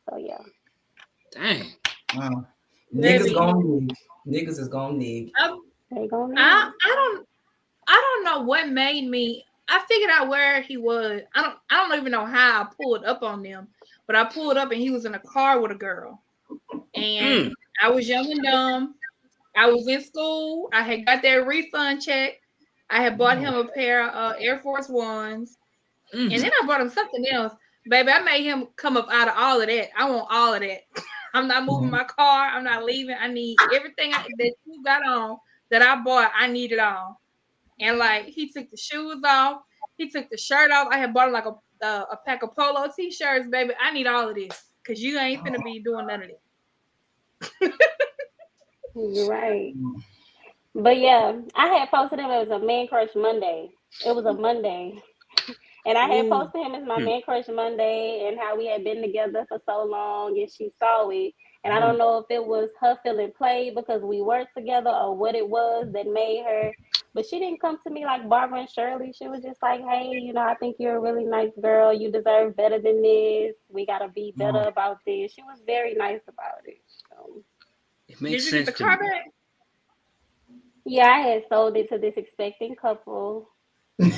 So yeah. Dang. Wow. Niggas gonna nig. Niggas is gonna nig. I don't know what made me. I figured out where he was. I don't even know how I pulled up on them, but I pulled up and he was in a car with a girl. And I was young and dumb. I was in school. I had got that refund check. I had bought him a pair of Air Force Ones. And then I bought him something else. Baby, I made him come up out of all of that. I want all of that. I'm not moving my car. I'm not leaving. I need everything that you got on that I bought. I need it all. And like he took the shoes off. He took the shirt off. I had bought him like a pack of polo t-shirts, baby. I need all of this because you ain't finna be doing none of this. You're right. But yeah, I had posted him as a Man Crush Monday. It was a Monday. And I had posted him as my Man Crush Monday and how we had been together for so long and she saw it. And I don't know if it was her feeling played because we worked together or what it was that made her. But she didn't come to me like Barbara and Shirley. She was just like, hey, I think you're a really nice girl. You deserve better than this. We got to be better about this. She was very nice about it. So. It makes Did you sense get the car back? Yeah, I had sold it to this expecting couple. Made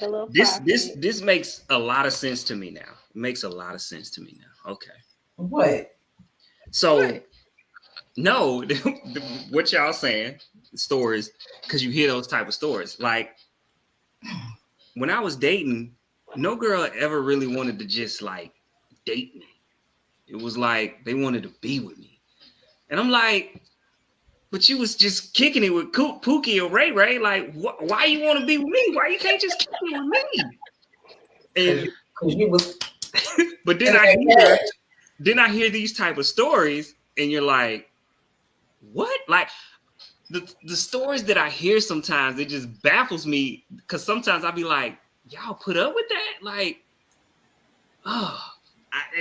a little profit. This makes a lot of sense to me now. It makes a lot of sense to me now. Okay. What? So, no, what y'all saying, stories, because you hear those type of stories. Like, when I was dating, no girl ever really wanted to just, like, date me. It was like they wanted to be with me. And I'm like, but you was just kicking it with Pookie or Ray Ray. Like, why you want to be with me? Why you can't just kick it with me? And because you was. But then I hear these type of stories, and you're like, what? Like the stories that I hear sometimes, it just baffles me because sometimes I'll be like, y'all put up with that? Like, oh,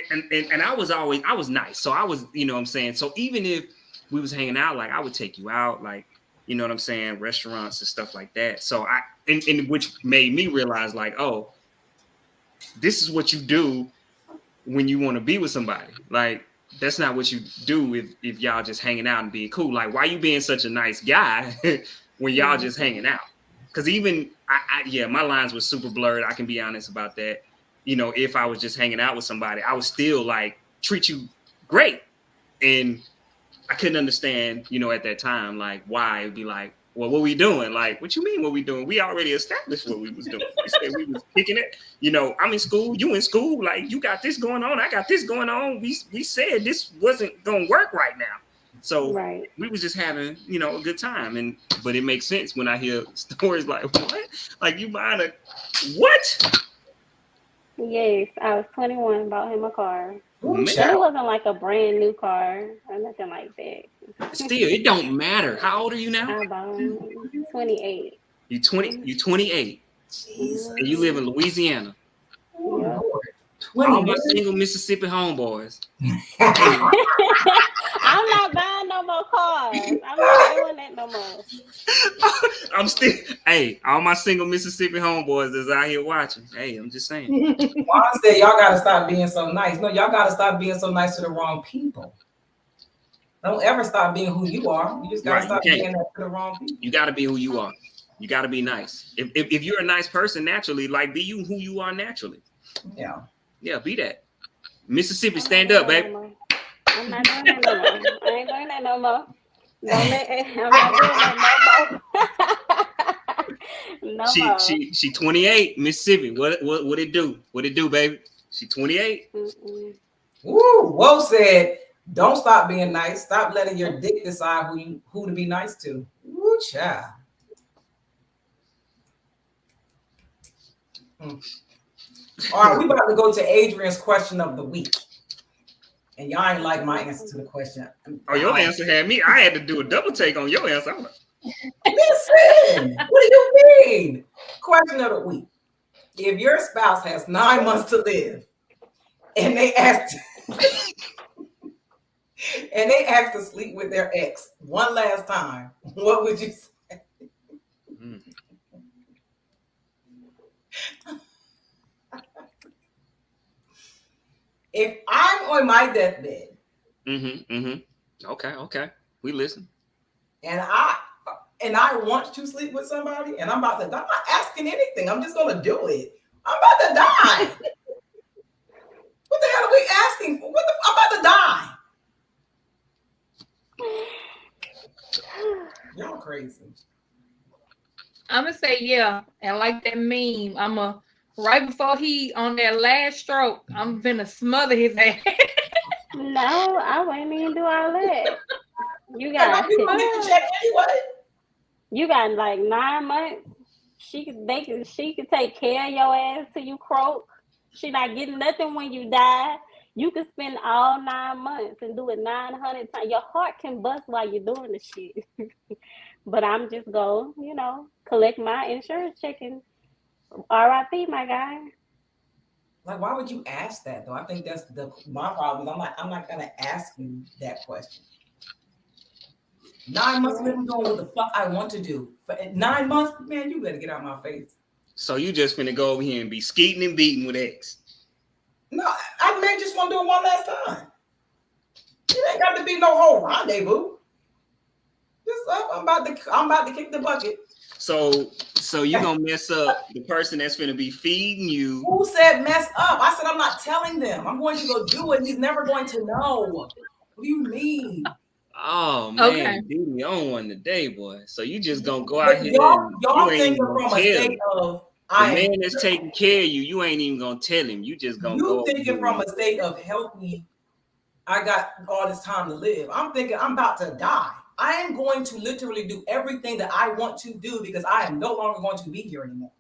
And I was nice. So I was, you know what I'm saying? So even if we was hanging out, like I would take you out, like, you know what I'm saying, restaurants and stuff like that. So and which made me realize, like, oh, this is what you do when you want to be with somebody. Like, that's not what you do if y'all just hanging out and being cool. Like, why you being such a nice guy when y'all just hanging out? Because even yeah, my lines were super blurred. I can be honest about that. You know, if I was just hanging out with somebody, I would still like treat you great. And I couldn't understand, you know, at that time, like why it'd be like, well, what we doing? Like, what you mean what we doing? We already established what we was doing. We said we was kicking it. You know, I'm in school, you in school. Like, you got this going on, I got this going on. We said this wasn't gonna work right now. So we was just having, you know, a good time. But it makes sense when I hear stories like, what? Like, you buying a what? Yes, I was 21, bought him a car. Man. It wasn't like a brand new car or nothing like that. Still, it don't matter. How old are you now? I bought him 28. You 28. Jesus. And you live in Louisiana. Yep. All my single Mississippi homeboys. I'm not buying no more cars. I'm not doing that no more. I'm still, hey, all my single Mississippi homeboys is out here watching. Hey, I'm just saying. Well, I said y'all gotta stop being so nice. No, y'all gotta stop being so nice to the wrong people. Don't ever stop being who you are. You just gotta stop being that to the wrong people. You gotta be who you are. You gotta be nice. If you're a nice person naturally, like, be you who you are naturally. Yeah. Yeah, be that. Mississippi, stand up, baby. I'm not doing that no more. I ain't doing that no more. I'm not doing that no more. She 28, Mississippi. What it do? What it do, baby? She 28. Mm-mm. Woo! Whoa said, don't stop being nice. Stop letting your dick decide who to be nice to. Woo, child. All right, we about to go to Adrian's question of the week. And y'all ain't like my answer to the question. Oh, your answer had me. I had to do a double take on your answer. Listen, what do you mean? Question of the week. If your spouse has 9 months to live and they ask to sleep with their ex one last time, what would you say? If I'm on my deathbed, Okay, we listen. And I want to sleep with somebody, and I'm not asking anything. I'm just gonna do it. I'm about to die. What the hell are we asking? I'm about to die. Y'all crazy. I'm gonna say yeah, and like that meme, right before he on that last stroke, I'm gonna smother his ass. No, I wouldn't even do all that. You got like 9 months. She could take care of your ass till you croak. She not getting nothing when you die. You could spend all 9 months and do it 900 times. Your heart can bust while you're doing the shit. But I'm just go, collect my insurance check and RIP, my guy. Like, why would you ask that though? I think that's my problem. I'm not gonna ask you that question. 9 months living doing what the fuck I want to do. For 9 months, man, you better get out of my face. So you just finna go over here and be skeeting and beating with ex? No, I may just want to do it one last time. It ain't got to be no whole rendezvous. I'm about to kick the bucket. So you gonna mess up the person that's finna be feeding you? Who said mess up? I said I'm not telling them. I'm going to go do it. He's never going to know. What do you mean? Oh man, beat me on one today, boy. So you just gonna go out here? Y'all thinking from a state of the man that's taking care of you. You ain't even gonna tell him. You just gonna go. You thinking from a state of help me? I got all this time to live. I'm thinking I'm about to die. I am going to literally do everything that I want to do because I am no longer going to be here anymore.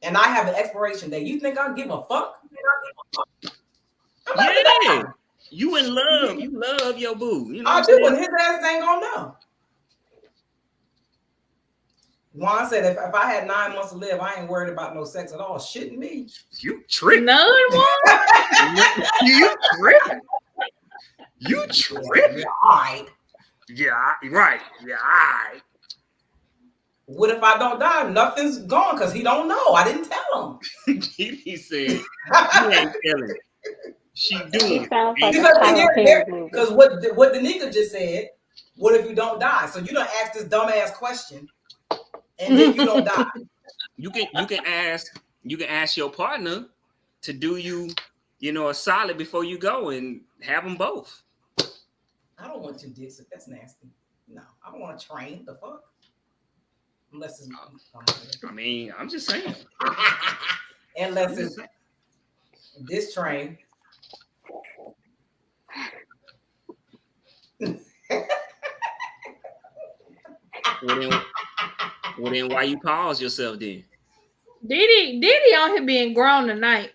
And I have an expiration date. You think I give a fuck? Yeah. You in love. You love your boo. You know I do, and his ass ain't gonna know. Juan said, if I had 9 months to live, I ain't worried about no sex at all. Shitting me. You tripping? None, Juan? You tripping? You tripping? Yeah, all right. Yeah, right. Yeah, all right. What if I don't die? Nothing's gone because he don't know. I didn't tell him. He said, you ain't telling. She doing It sounds like it. Because what the nigga just said, what if you don't die? So you don't ask this dumbass question and then you don't die. You can ask your partner to do you a solid before you go and have them both. I don't want 2 dicks. That's nasty. No, I don't want to train. The fuck? Unless it's I mean, I'm just saying. Unless it's this train. Well, then why you pause yourself then? Diddy on here being grown tonight.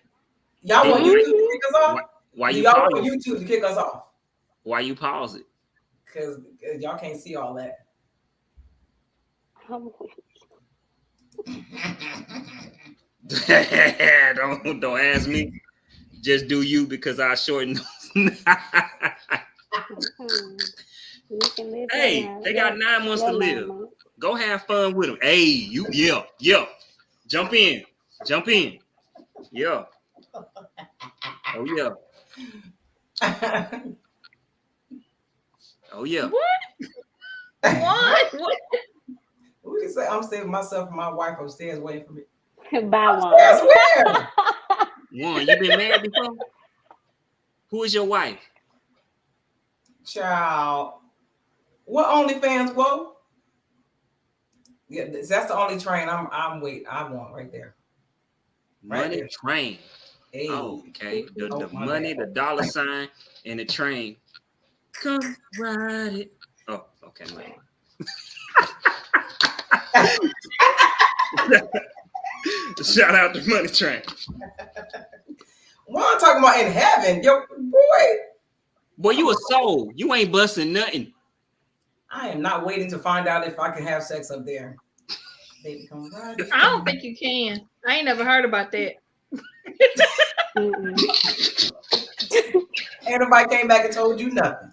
Y'all want YouTube to kick us off? Why you y'all pause? want YouTube to kick us off? Why you pause it? Because y'all can't see all that. Don't ask me. Just do you because I shorten. Hey, they got 9 months to live. Go have fun with them. Hey, you, yeah. Jump in. Yeah. Oh yeah. Oh yeah. What? What you say? I'm saving myself and my wife upstairs waiting for me. Bye, Juan. Where? Juan, you been married before? Who is your wife? Child. What OnlyFans? Whoa. Yeah, that's the only train I want right there. Right Money there. train. Hey. Oh, okay. The money, bad. the dollar sign, and the train. Come ride it. Oh, okay. Wait. Shout out to Money Train. What I'm talking about in heaven, yo, Boy, you a soul. You ain't busting nothing. I am not waiting to find out if I can have sex up there. Baby, come right. I don't think you can. I ain't never heard about that. Everybody came back and told you nothing.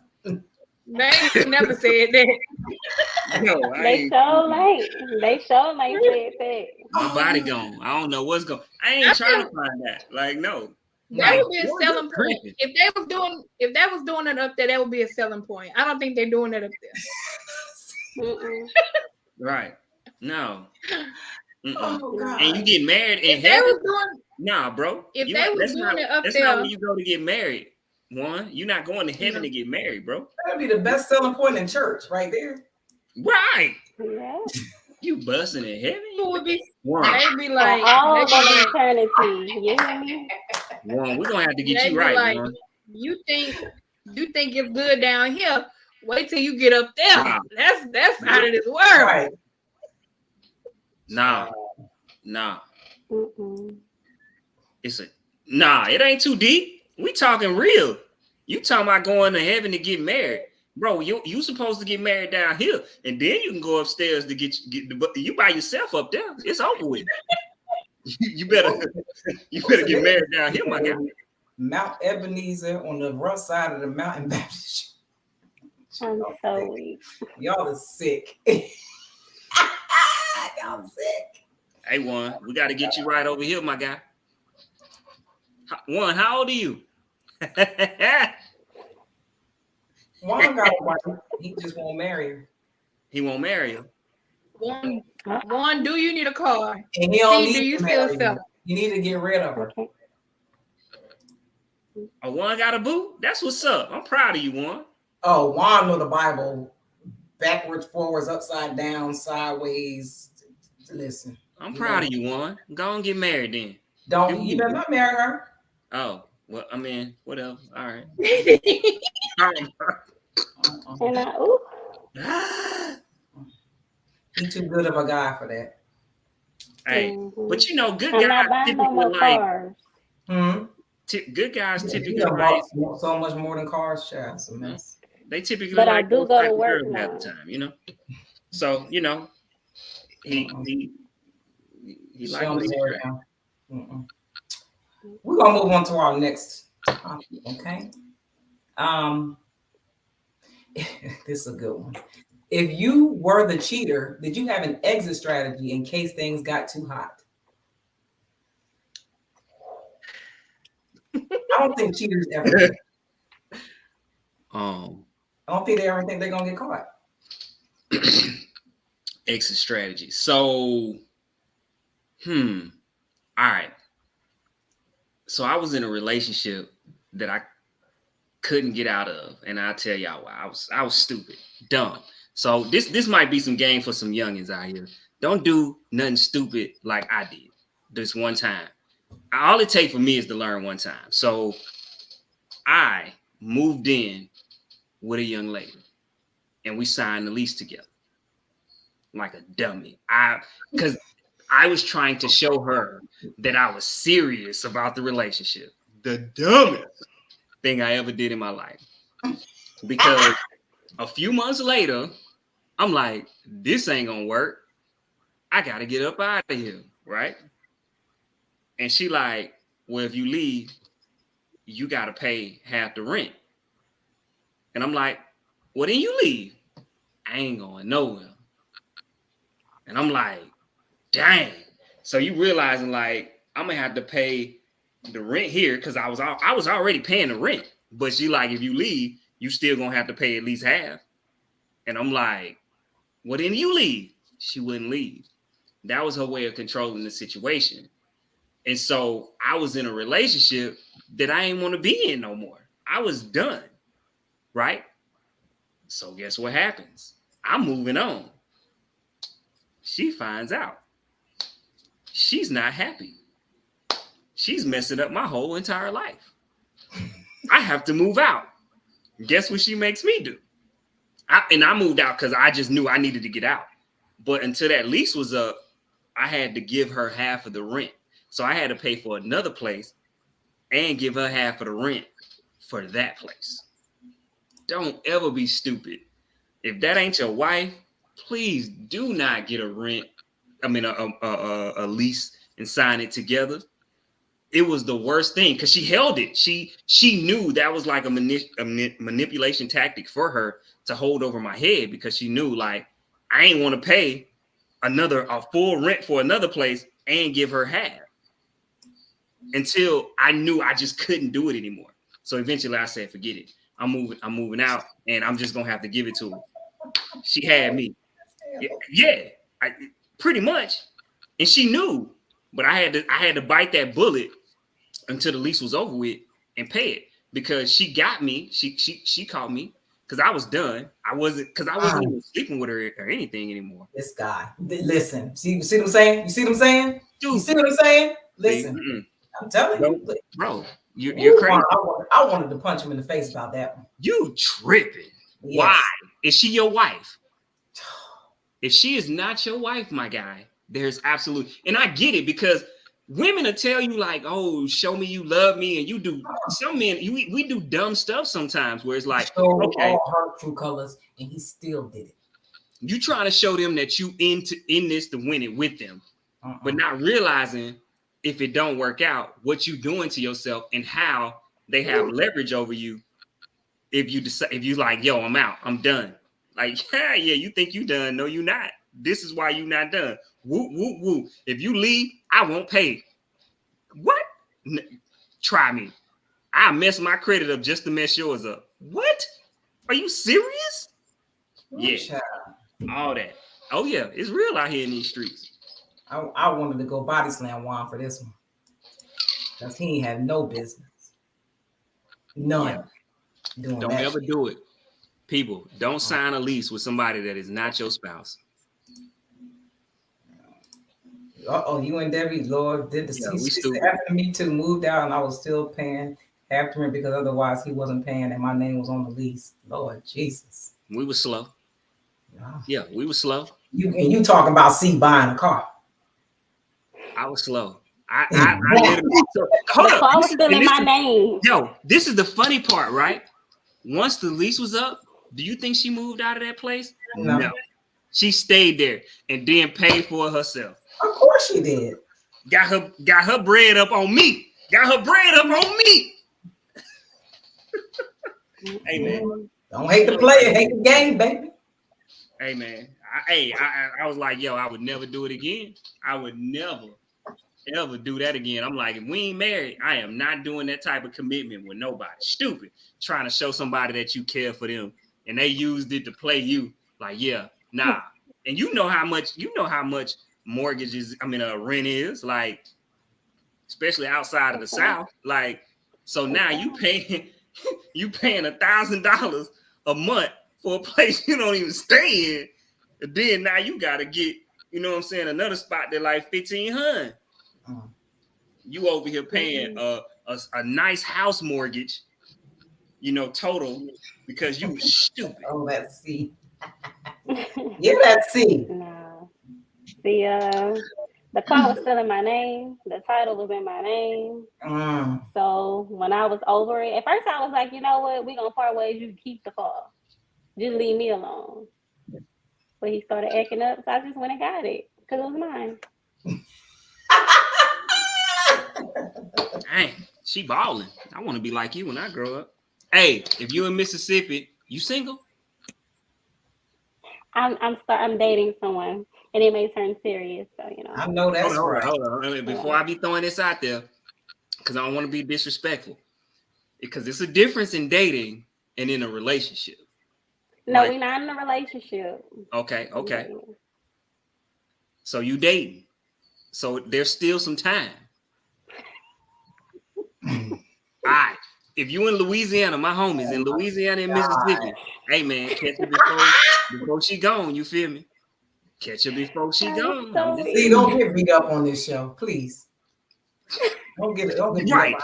They never said that. No, They sure ain't said that. My body gone. I don't know what's going. I ain't trying to find that. Like, no. That would be a selling point. If they was doing it up there, that would be a selling point. I don't think they're doing it up there. Right. No. Oh, God. And you get married in If they heaven? was doing, Nah, bro. if they was doing it up that's there, not where you go to get married. One, you're not going to heaven to get married, bro. That'd be the best selling point in church, right there. Right. Yeah. You busting in heaven? it would be. One, They'd be like, all they'd of be like, eternity. You hear me? one. We're gonna have to get they'd you be right, like, one. you think it's good down here? Wait till you get up there. Wow. That's out of this world. Right. Nah. Mm-mm. It ain't too deep. We talking real. You talking about going to heaven to get married. Bro, you supposed to get married down here, and then you can go upstairs to get you by yourself up there. It's over with. You better get married down here, my guy. Mount Ebenezer on the rough side of the mountain Baptist. I'm so weak. Y'all are sick. Y'all sick. Hey, Juan, we got to get you right over here, my guy. Juan, how old are you? Juan got a wife. He just won't marry her. He won't marry her. One, do you need a car? And he don't See, do need you to still marry sell? her. You need to get rid of her. Oh, Juan got a boo? That's what's up. I'm proud of you, Juan. Oh, Juan know the Bible backwards, forwards, upside down, sideways. Listen. I'm proud of you, Juan. Go and get married then. You better not marry her. Oh, well, I mean, whatever. All right. And He's too good of a guy for that. Hey, but you know, good I'm guys not buying no typically more like cars. good guys You typically done like bought so much more than cars, child. It's a mess. they typically But I like do those go type to of work girls now. at the time, you know. So he She like don't what he deserve did. him. We're gonna move on to our next topic, okay? This is a good one. If you were the cheater, did you have an exit strategy in case things got too hot? I don't think cheaters ever do. I don't think they ever think they're gonna get caught. Exit strategy. So, all right. So I was in a relationship that I couldn't get out of, and I'll tell y'all why. I was stupid, dumb. So this might be some game for some youngins out here. Don't do nothing stupid like I did this one time. All it takes for me is to learn one time. So I moved in with a young lady, and we signed the lease together like a dummy. Because I was trying to show her that I was serious about the relationship. The dumbest thing I ever did in my life. Because a few months later, I'm like, this ain't gonna work. I gotta get up out of here, right? And she like, well, if you leave, you gotta pay half the rent. And I'm like, well, then you leave. I ain't going nowhere. And I'm like, dang. So you realizing like I'm gonna have to pay the rent here because I was already paying the rent. But she like, if you leave, you still gonna have to pay at least half. And I'm like, well, then you leave. She wouldn't leave. That was her way of controlling the situation. And so I was in a relationship that I didn't want to be in no more. I was done. Right? So guess what happens? I'm moving on. She finds out. She's not happy. She's messing up my whole entire life. I have to move out. Guess what she makes me do? I moved out because I just knew I needed to get out. But until that lease was up, I had to give her half of the rent. So I had to pay for another place and give her half of the rent for that place. Don't ever be stupid. If that ain't your wife, please do not get a lease and sign it together. It was the worst thing because she held it. She knew that was like a manipulation tactic for her to hold over my head because she knew like I ain't want to pay a full rent for another place and give her half until I knew I just couldn't do it anymore. So eventually I said, forget it. I'm moving out and I'm just gonna have to give it to her. She had me. Yeah, pretty much. And she knew, but I had to bite that bullet until the lease was over with and pay it because she got me. She caught me because I was done. I wasn't even sleeping with her or anything anymore. This guy. Listen. See what I'm saying? You see what I'm saying? Dude, you see what I'm saying? Listen. I'm telling you. Bro, you're crazy. I wanted to punch him in the face about that one. You tripping. Yes. Why? Is she your wife? If she is not your wife, my guy, there's absolutely, and I get it because women will tell you like, oh, show me you love me. And you do, some men, we do dumb stuff sometimes where it's like, okay, all her true colors, and he still did it. You trying to show them that you in this to win it with them, but not realizing if it don't work out, what you doing to yourself and how they have leverage over you. If you decide, if you like, yo, I'm out, I'm done. Like, yeah, you think you done? No, you not. This is why you not done. Woo, woo, woo. If you leave, I won't pay. What? Try me. I mess my credit up just to mess yours up. What? Are you serious? Yeah. All that. Oh yeah, it's real out here in these streets. I wanted to go body slam Juan for this one. Because he ain't have no business. None. Yeah. Don't ever do it. People, don't sign a lease with somebody that is not your spouse. You and Debbie, Lord, did the same happened to me too. Moved out and I was still paying half the rent because otherwise he wasn't paying and my name was on the lease. Lord Jesus. We were slow. Yeah, we were slow. You talking about buying a car. I was slow. I literally hold up. I was still in my name. Yo, this is the funny part, right? Once the lease was up, do you think she moved out of that place? No. She stayed there and then paid for it herself. Of course she did. Got her bread up on me. Got her bread up on me. Hey man, don't hate the player, hate the game, baby. Hey man, I was like, yo, I would never do it again. I would never ever do that again. I'm like, if we ain't married, I am not doing that type of commitment with nobody. Stupid. Trying to show somebody that you care for them, and they used it to play you. Like, yeah, nah. And you know how much mortgages, rent is, like, especially outside of the South. Like, so now you paying $1,000 a month for a place you don't even stay in. And then now you gotta get, you know what I'm saying, another spot that like $1,500. You over here paying a nice house mortgage, you know, total, because you was stupid. Oh, that's C. Yeah, that's C. No. The car was still in my name. The title was in my name. So when I was over it, at first I was like, you know what? We're going to part ways. You can keep the car. Just leave me alone. But he started acting up, so I just went and got it because it was mine. Dang, she balling. I want to be like you when I grow up. Hey, if you in Mississippi, you single? I'm dating someone, and it may turn serious. So you know. I know that's right. Hold on. Before I be throwing this out there, because I don't want to be disrespectful, because it's a difference in dating and in a relationship. No, we're not in a relationship. Okay. So you dating. So there's still some time. All right. If you in Louisiana, my homies in Louisiana and Mississippi, hey man, catch her before she gone. You feel me? Catch her before she gone. See, don't get beat up on this show, please. Don't get right.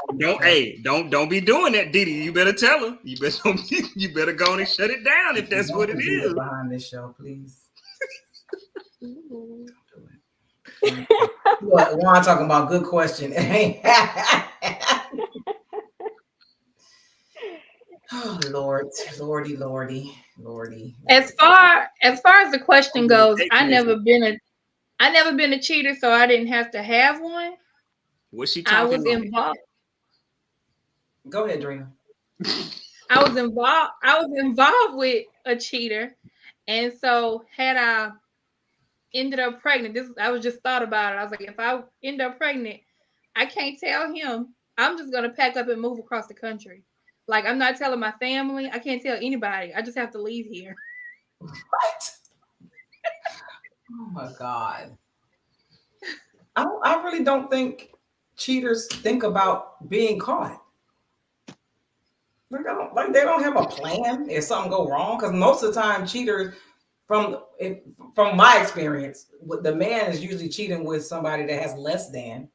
Don't be doing that, Didi. You better tell her. You better go on and shut it down if that's what it is. Behind this show, please. What? Juan talking about good question. Oh Lordy. As far as the question goes, I never been a cheater, so I didn't have to have one. Was she talking? I was involved. Go ahead, Drena. I was involved with a cheater, and so had I ended up pregnant, I was just thought about it. I was like, if I end up pregnant, I can't tell him. I'm just gonna pack up and move across the country. Like, I'm not telling my family. I can't tell anybody. I just have to leave here. What? Oh my God. I really don't think cheaters think about being caught. They don't have a plan if something go wrong. Because most of the time, cheaters, from my experience, the man is usually cheating with somebody that has less than.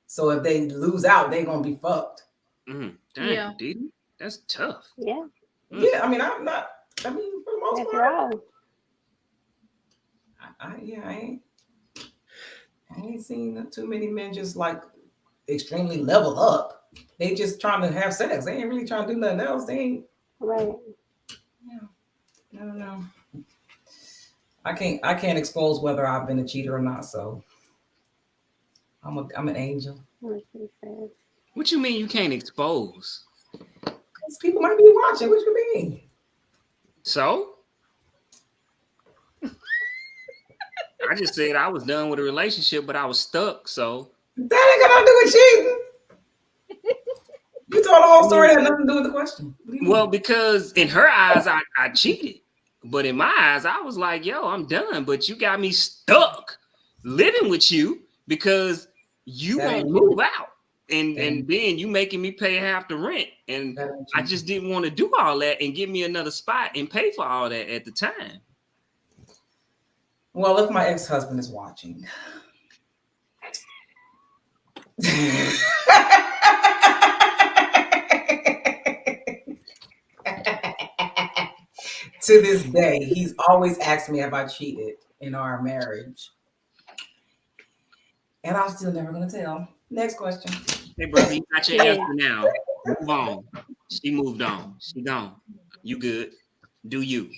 So if they lose out, they're gonna be fucked. Dang, yeah. Dude, that's tough. Yeah. Yeah, I mean, for the most that's part, wrong. I ain't seen too many men just like extremely level up. They just trying to have sex. They ain't really trying to do nothing else. They ain't. Right. Yeah. I don't know. I can't expose whether I've been a cheater or not. So I'm an angel. What you mean you can't expose? Because people might be watching. What you mean? So? I just said I was done with a relationship, but I was stuck. So that ain't got nothing to do with cheating. You told the whole story that had nothing to do with the question. Well, because in her eyes, I cheated. But in my eyes, I was like, yo, I'm done. But you got me stuck living with you because you won't move out. And then you making me pay half the rent. And I just didn't want to do all that and give me another spot and pay for all that at the time. Well, if my ex-husband is watching. To this day, he's always asked me have I cheated in our marriage. And I'm still never going to tell. Next question. Hey, brother, you got your answer now. Move on. She moved on. She gone. You good. Do you.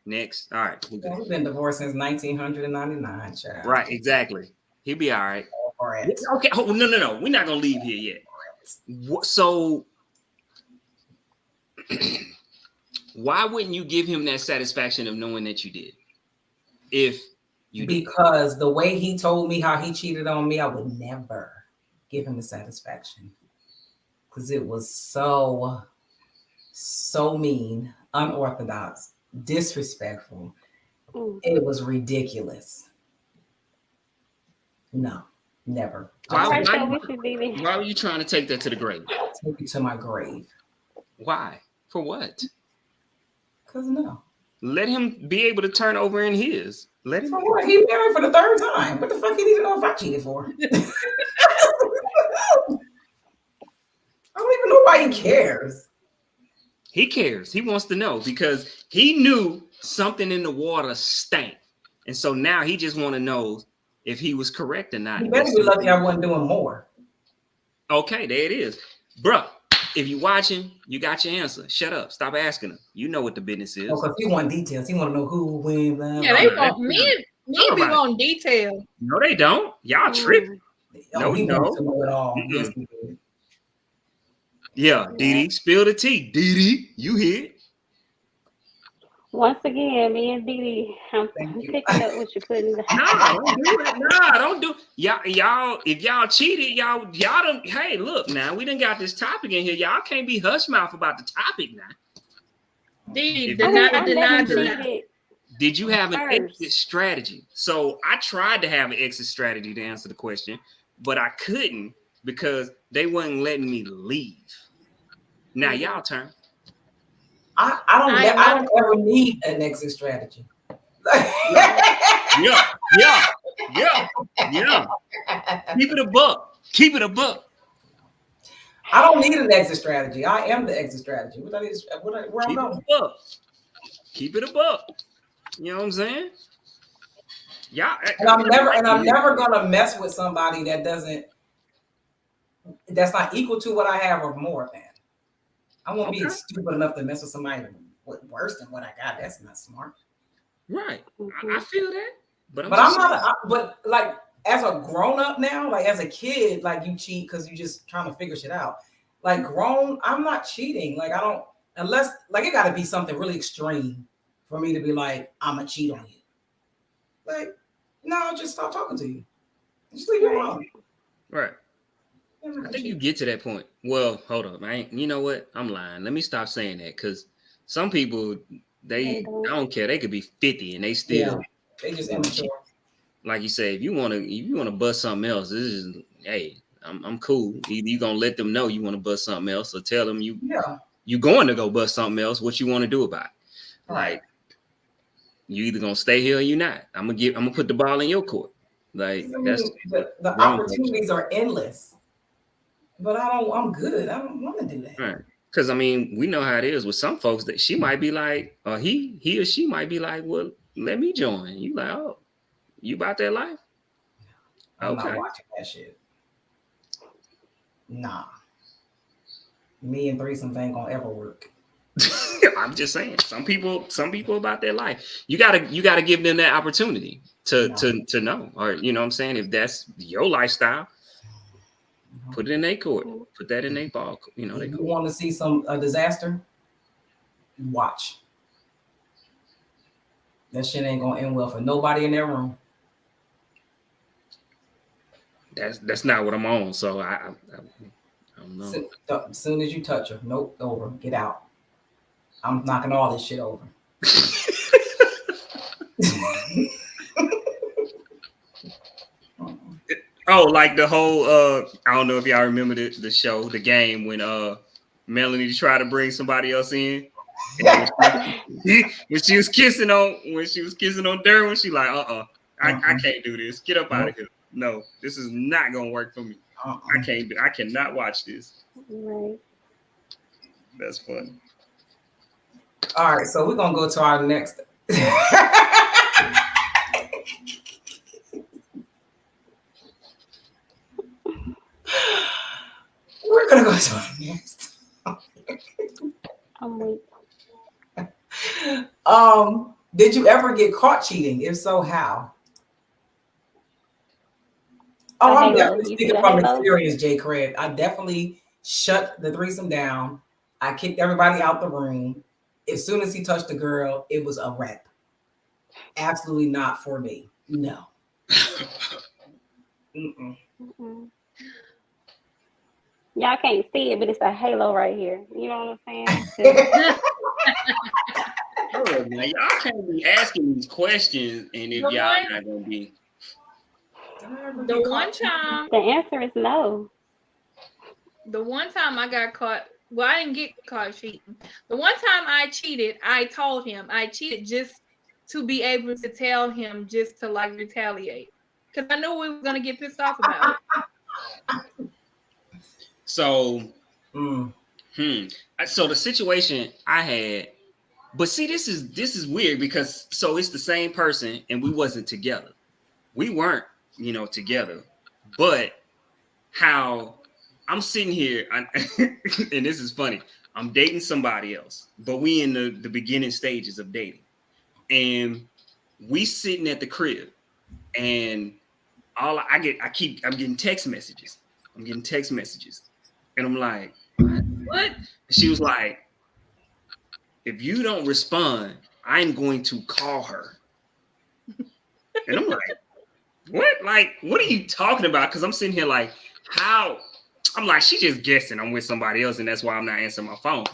Next. All right. We've been divorced since 1999, child. Right, exactly. He'll be all right. Okay. Oh, no. We're not gonna leave here yet. So why wouldn't you give him that satisfaction of knowing that you did? If you did. Because the way he told me how he cheated on me, I would never give him the satisfaction. Because it was so mean, unorthodox, disrespectful. It was ridiculous. No, never. Why were you trying to take that to the grave? Take it to my grave. Why? For what? Because no. Let him be able to turn over in his. Let him. For what? He married for the third time. What the fuck he need to know if I cheated for? I don't even know why he cares. He cares. He wants to know because he knew something in the water stank. And so now he just want to know if he was correct or not. You better be lucky I wasn't doing more. Okay, there it is. Bruh, if you watching, you got your answer. Shut up. Stop asking him. You know what the business is. Because he want details. He want to know who, when, blah, yeah, they want men be on detail. No, they don't. Y'all tripping. No, he wants to know it all. Yes, he did. Yeah, Dee, spill the tea. Dee, you hear? Once again, me and Dee, I'm picking up what you're putting down. Nah, don't do it. Nah, don't do y'all. If y'all cheated, y'all don't. Hey, look now, we done got this topic in here. Y'all can't be hush mouth about the topic now. Dee, deny. Did you have an exit strategy? So I tried to have an exit strategy to answer the question, but I couldn't because they wasn't letting me leave. Now y'all turn. I don't ever need an exit strategy. Yeah. Keep it a buck. I don't need an exit strategy. I am the exit strategy. Where I'm going. Keep it a buck. You know what I'm saying? Yeah. And I'm never gonna mess with somebody that's not equal to what I have or more than. I won't be stupid enough to mess with somebody worse than what I got. That's not smart. Right. I feel that. But I'm not. But like as a grown up now, like as a kid, like you cheat because you just trying to figure shit out. Like grown, I'm not cheating. Like I don't unless like it got to be something really extreme for me to be like I'm gonna cheat on you. Like no, I'll just stop talking to you. Just leave you alone. Right. I think you get to that point. Well, hold up. You know what? I'm lying. Let me stop saying that because some people, I don't care. They could be 50 and they still. They just immature. Like you say, if you want to bust something else, this is, hey, I'm cool. Either you gonna let them know you want to bust something else, or tell them you going to go bust something else. What you want to do about it? Like you either gonna stay here or you not. I'm gonna put the ball in your court. Like that's the opportunities are endless. But I'm good. I don't want to do that. Right. Because I mean, we know how it is with some folks that she might be like, or he or she might be like, well, let me join. You like, oh, you about that life? I'm not watching that shit. Nah. Me and threesomes ain't gonna ever work. I'm just saying, some people about their life. You gotta give them that opportunity to know, or you know what I'm saying, if that's your lifestyle. Put it in their court. Put that in their ball. You know, if you want to see a disaster, watch. That shit ain't gonna end well for nobody in their room. That's not what I'm on. So I don't know. As soon as you touch her, nope, over. Get out. I'm knocking all this shit over. Oh, like the whole I don't know if y'all remember the show, the game when Melanie tried to bring somebody else in. When she was kissing on Derwin, she like, I can't do this. Get up out of here. No, this is not gonna work for me. I cannot watch this. Right. That's funny. All right, so we're gonna go to our next. We're gonna go to our next. I'm weak. Did you ever get caught cheating? If so, how? Oh, I'm definitely speaking from experience, J. Craig. I definitely shut the threesome down. I kicked everybody out the room. As soon as he touched the girl, it was a wrap. Absolutely not for me. No. Mm-mm. Y'all can't see it, but it's a halo right here. You know what I'm saying? Oh, man, y'all can't be asking these questions, and if y'all not gonna be. The one time. The answer is no. The one time I got caught. Well, I didn't get caught cheating. The one time I cheated, I told him I cheated just to be able to tell him, just to like retaliate, because I knew we were gonna get pissed off about it. So, so the situation I had, but see, this is weird because so it's the same person and we wasn't together. We weren't, together. But how I'm sitting here, and this is funny. I'm dating somebody else, but we in the beginning stages of dating, and we sitting at the crib, and I'm getting text messages. And I'm like, what? She was like, if you don't respond, I'm going to call her. And I'm like, what? Like, what are you talking about? Because I'm sitting here like, how? I'm like, she just guessing I'm with somebody else, and that's why I'm not answering my phone.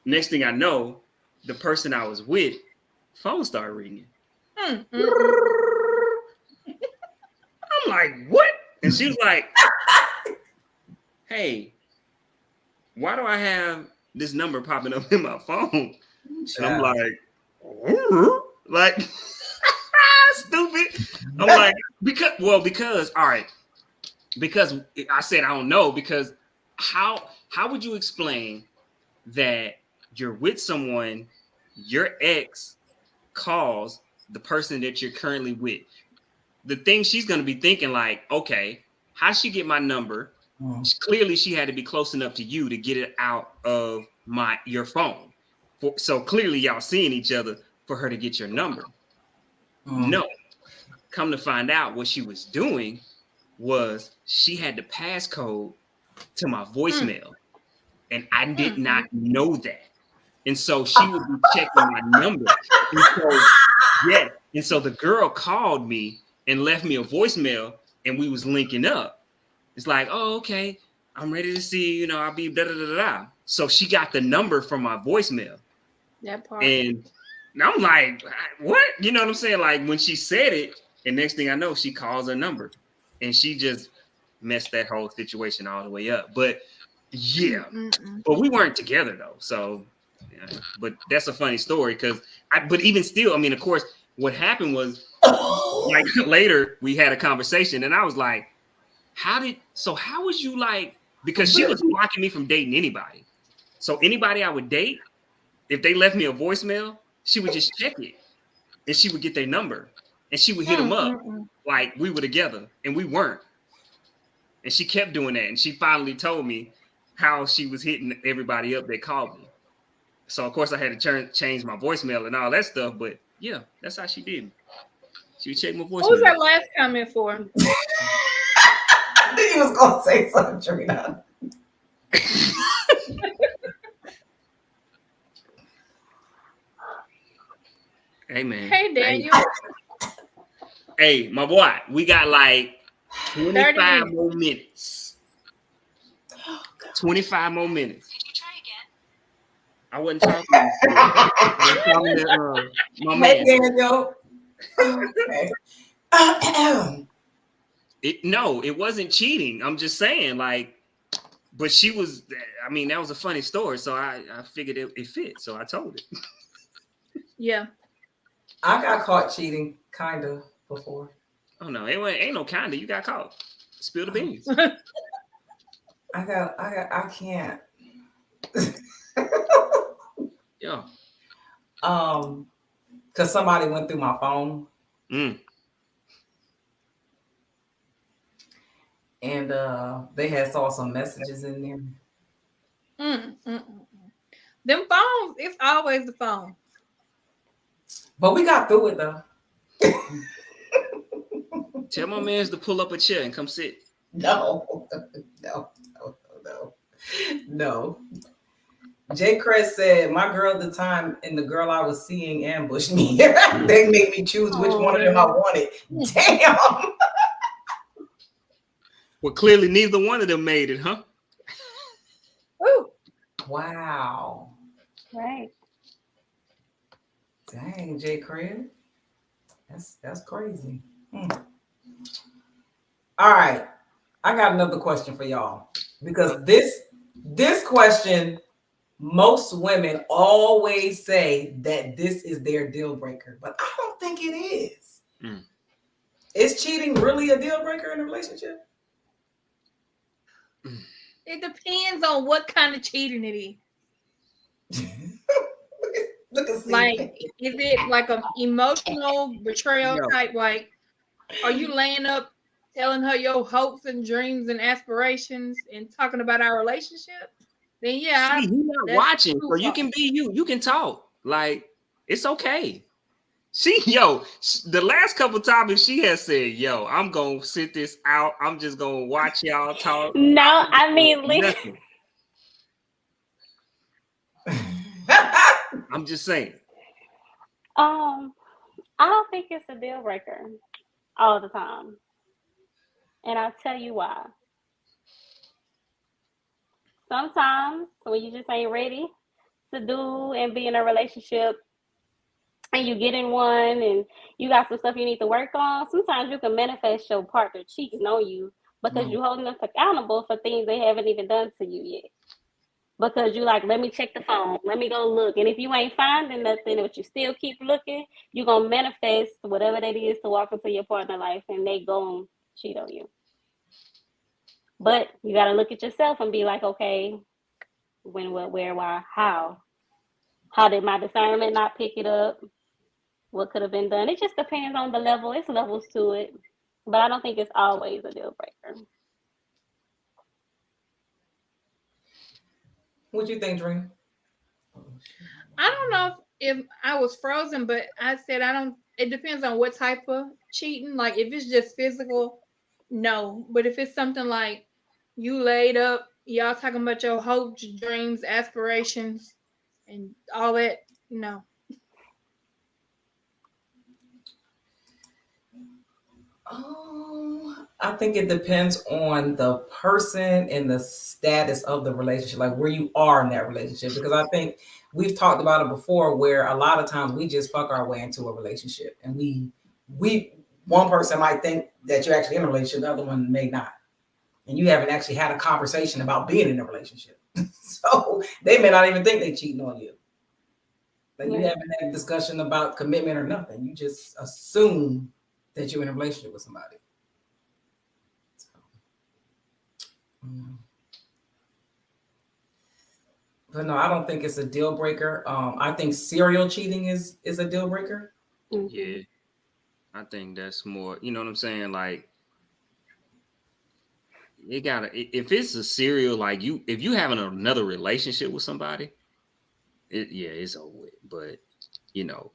Next thing I know, the person I was with, phone started ringing. I'm like, what? And she was like, hey, why do I have this number popping up in my phone? And I'm like, stupid. I'm like, because all right, because I said I don't know, because how would you explain that you're with someone, your ex calls the person that you're currently with? The thing she's going to be thinking, like, okay, how'd she get my number? Clearly she had to be close enough to you to get it out of your phone. So clearly y'all seeing each other for her to get your number. No, come to find out what she was doing was she had the passcode to my voicemail, and I did not know that. And so she would be checking my number. And so the girl called me and left me a voicemail, and we was linking up. It's like, oh, okay, I'm ready to see, I'll be da-da-da-da-da. So she got the number from my voicemail. That part. And I'm like, what? You know what I'm saying? Like, when she said it, and next thing I know, she calls her number. And she just messed that whole situation all the way up. But yeah, but we weren't together though. So, yeah. But that's a funny story but even still, I mean, of course, what happened was like later we had a conversation, and I was like, how would you like, because she was blocking me from dating anybody. So anybody I would date, if they left me a voicemail, she would just check it, and she would get their number, and she would hit them up like we were together, and we weren't. And she kept doing that, and she finally told me how she was hitting everybody up that called me. So of course I had to change my voicemail and all that stuff, but yeah, that's how she did it. She would check my voicemail. What was that last comment for? I knew he was gonna say something, Drena. Hey man. Hey Daniel. Hey, my boy, we got like 25 more minutes. 25 more minutes. Could you try again? I wasn't talking to my man. Daniel. Okay. It wasn't cheating. I'm just saying, like, but she was, I mean, that was a funny story. So I figured it fit. So I told it. Yeah. I got caught cheating, kind of, before. Oh no, ain't no kind of. You got caught. Spill the beans. I can't. Yeah. Because somebody went through my phone. And they had saw some messages in there. Them phones, it's always the phone. But we got through it though. Tell my mans to pull up a chair and come sit. No. Jay Chris said, my girl at the time and the girl I was seeing ambushed me. They made me choose which one of them I wanted. Damn. Well, clearly neither one of them made it, huh? Ooh. Wow. Right. Dang, Jay Chris. That's crazy. All right. I got another question for y'all. Because this question, most women always say that this is their deal breaker, but I don't think it is. Is cheating really a deal breaker in a relationship? It depends on what kind of cheating it is. Look at like, is it like an emotional betrayal type? Like, are you laying up telling her your hopes and dreams and aspirations and talking about our relationship? Then yeah, see, you're not watching, so you can be you. You can talk. Like, it's okay. The last couple times she has said, "Yo, I'm gonna sit this out. I'm just gonna watch y'all talk." No, I mean, nothing. I'm just saying. I don't think it's a deal breaker all the time, and I'll tell you why. Sometimes when you just ain't ready to do and be in a relationship, and you get in one and you got some stuff you need to work on, sometimes you can manifest your partner cheating on you because you're holding them accountable for things they haven't even done to you yet. Because you like, let me check the phone, let me go look. And if you ain't finding nothing, but you still keep looking, you're going to manifest whatever that is to walk into your partner life and they going to cheat on you. But you got to look at yourself and be like, okay, when, what, where, why, how? How did my discernment not pick it up? What could have been done? It just depends on the level. It's levels to it. But I don't think it's always a deal breaker. What you think, Dreen? I don't know if I was frozen, but I said I don't. It depends on what type of cheating. Like if it's just physical, no. But if it's something like you laid up, y'all talking about your hopes, dreams, aspirations, and all that, no. I think it depends on the person and the status of the relationship, like where you are in that relationship. Because I think we've talked about it before, where a lot of times we just fuck our way into a relationship, and we one person might think that you're actually in a relationship, the other one may not, and you haven't actually had a conversation about being in a relationship. So they may not even think they're cheating on you. Like you haven't had a discussion about commitment or nothing. You just assume that you're in a relationship with somebody. But no, I don't think it's a deal breaker. I think serial cheating is a deal breaker. Yeah, I think that's more. You know what I'm saying? Like, it gotta. If it's a serial, like if you having another relationship with somebody, it's over with. But you know,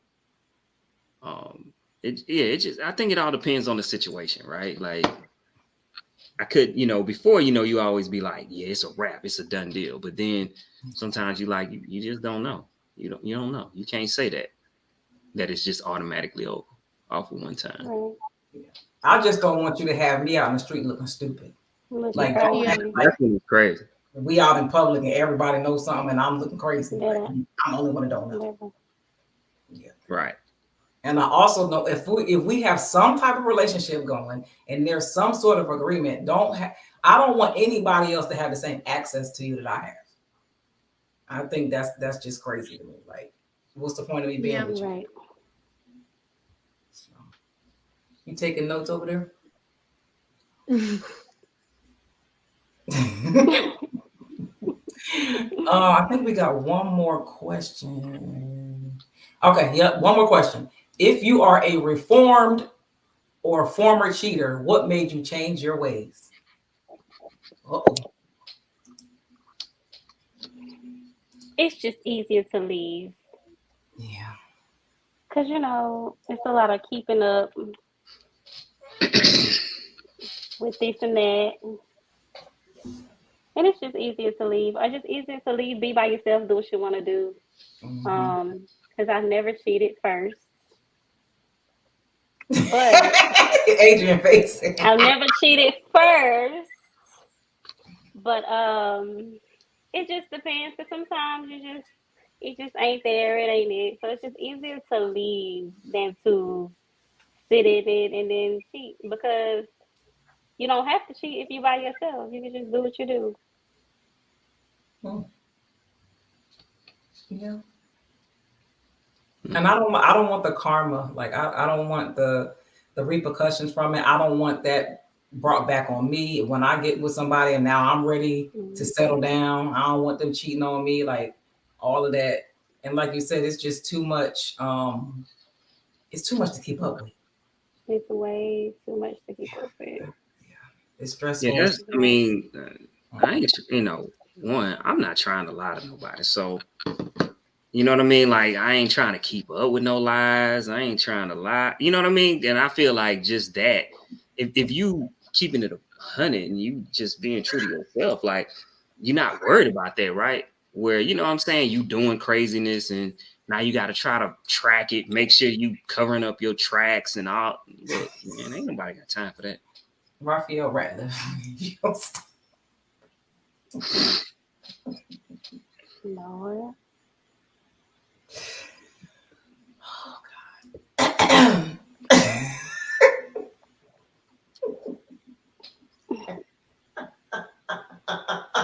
it just. I think it all depends on the situation, right? Like, I could, before, you always be like, yeah, it's a wrap, it's a done deal. But then sometimes you just don't know. You don't know. You can't say that it's just automatically over off of one time. I just don't want you to have me out in the street looking stupid. Like, that's crazy. We out in public and everybody knows something and I'm looking crazy. Like, I'm the only one that don't know. Yeah. Right. And I also know if we have some type of relationship going and there's some sort of agreement, I don't want anybody else to have the same access to you that I have. I think that's just crazy to me. Like, what's the point of me being with you? Right. So, you taking notes over there? I think we got one more question. Okay, yep, one more question. If you are a reformed or former cheater, what made you change your ways? It's just easier to leave. Yeah. Because, you know, it's a lot of keeping up with this and that. And it's just easier to leave. Or just easier to leave, be by yourself, do what you want to do. Because I've never cheated first. But Adrian facing. I've never cheated first. But it just depends. Because sometimes it just ain't there. It ain't it. So it's just easier to leave than to sit in it and then cheat. Because you don't have to cheat if you're by yourself. You can just do what you do. Yeah. And I don't want the karma. Like I don't want the repercussions from it. I don't want that brought back on me when I get with somebody and now I'm ready to settle down. I don't want them cheating on me, like all of that. And like you said, it's just too much. It's too much to keep up with. It's way too much to keep up with. It's stressful. Yeah, I mean, I ain't, you know, I'm not trying to lie to nobody. So, you know what I mean? Like, I ain't trying to keep up with no lies. I ain't trying to lie. You know what I mean? And I feel like just that, if you keeping it 100 and you just being true to yourself, like, you're not worried about that, right? Where, you know what I'm saying? You doing craziness and now you got to try to track it, make sure you covering up your tracks and all. Look, man, ain't nobody got time for that. Raphael Ratliff. No. Oh God.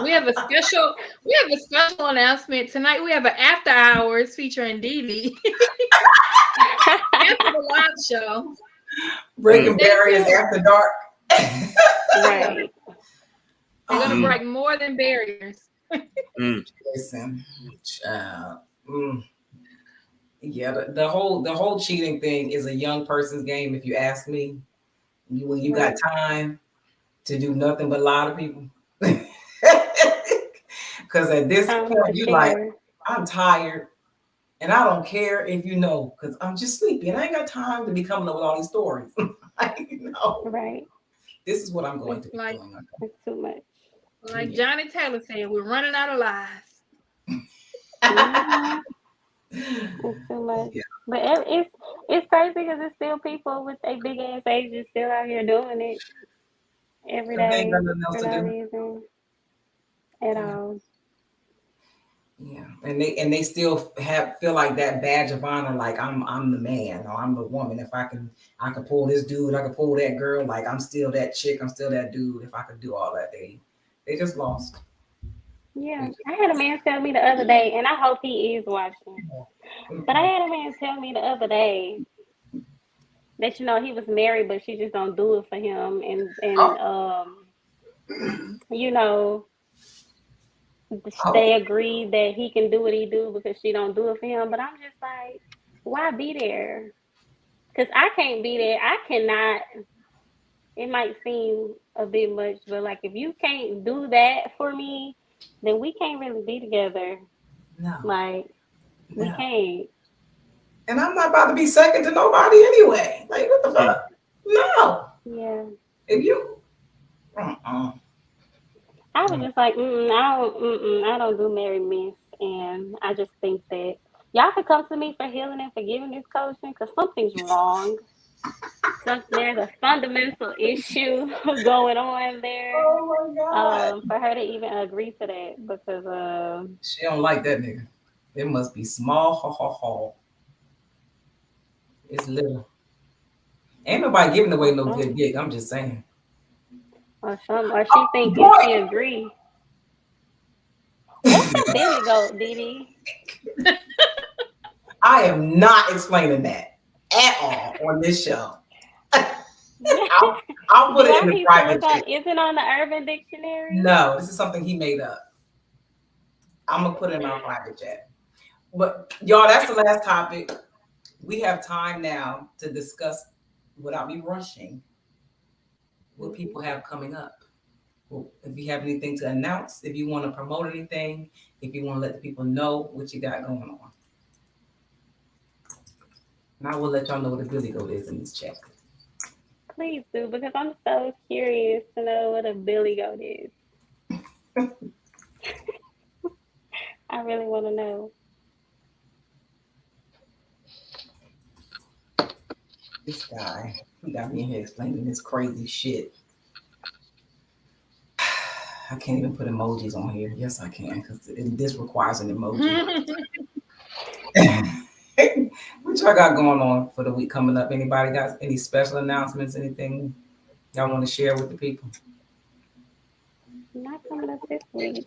We have a special announcement tonight. We have an after hours featuring Dee Dee. After the live show. Breaking barriers after dark. Right. They're gonna break more than barriers. Listen, yeah, the whole cheating thing is a young person's game. If you ask me, when you got time to do nothing but lie to people, because at this point you like, I'm tired, and I don't care if you know, because I'm just sleepy and I ain't got time to be coming up with all these stories. Right. This is what I'm going to be like, doing. It's too much. Like Johnny Taylor said, we're running out of lies. It's too much. Yeah. But it's crazy because it's still people with a big ass ages still out here doing it every day for no reason at all. Yeah, and they still feel like that badge of honor, like I'm the man or I'm the woman. If I can pull this dude, I can pull that girl. Like I'm still that chick, I'm still that dude. If I could do all that, they just lost. Yeah, I had a man tell me the other day, and I hope he is watching. But I had a man tell me the other day that he was married, but she just don't do it for him, they agreed that he can do what he do because she don't do it for him. But I'm just like, why be there? Because I can't be there. I cannot. It might seem a bit much, but like if you can't do that for me, then we can't really be together. No, like we can't. And I'm not about to be second to nobody anyway. Like what the fuck? No. Yeah. If you. I was just like, I don't do married men, and I just think that y'all could come to me for healing and forgiveness coaching because something's wrong. There's a fundamental issue going on there. Oh my God. For her to even agree to that because she don't like that nigga. It must be small. It's little. Ain't nobody giving away no good dick. I'm just saying. Or she thinking she agree. What's the belly go, Dee? I am not explaining that at all on this show. I'll put it in the private chat. Is it on the Urban Dictionary? No, this is something he made up. I'm gonna put it in our private chat. But y'all, that's the last topic. We have time now to discuss without me rushing what people have coming up. Well, if you have anything to announce, if you want to promote anything, if you want to let the people know what you got going on. And I will let y'all know what a billy goat is in this chat. Please do, because I'm so curious to know what a billy goat is. I really want to know. This guy, he got me in here explaining this crazy shit. I can't even put emojis on here. Yes, I can, because this requires an emoji. What y'all got going on for the week coming up? Anybody got any special announcements? Anything y'all want to share with the people? Not coming up this week.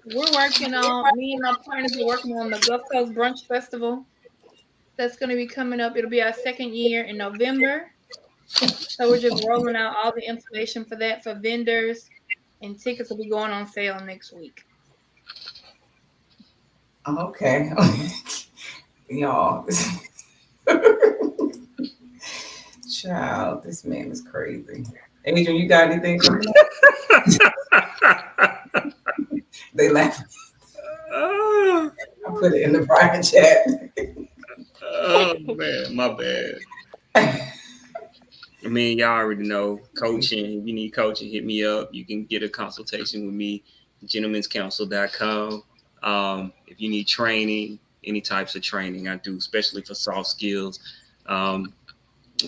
We're working on, me and my partners are working on the Gulf Coast Brunch Festival. That's going to be coming up. It'll be our second year in November. So we're just rolling out all the information for that for vendors, and tickets will be going on sale next week. Okay. Y'all. Child, this man is crazy. Adrian, you got anything coming up? They laugh. I put it in the private chat. Oh man, my bad. I mean, y'all already know coaching. If you need coaching, hit me up. You can get a consultation with me, gentleman'scouncil.com. If you need training, any types of training I do, especially for soft skills,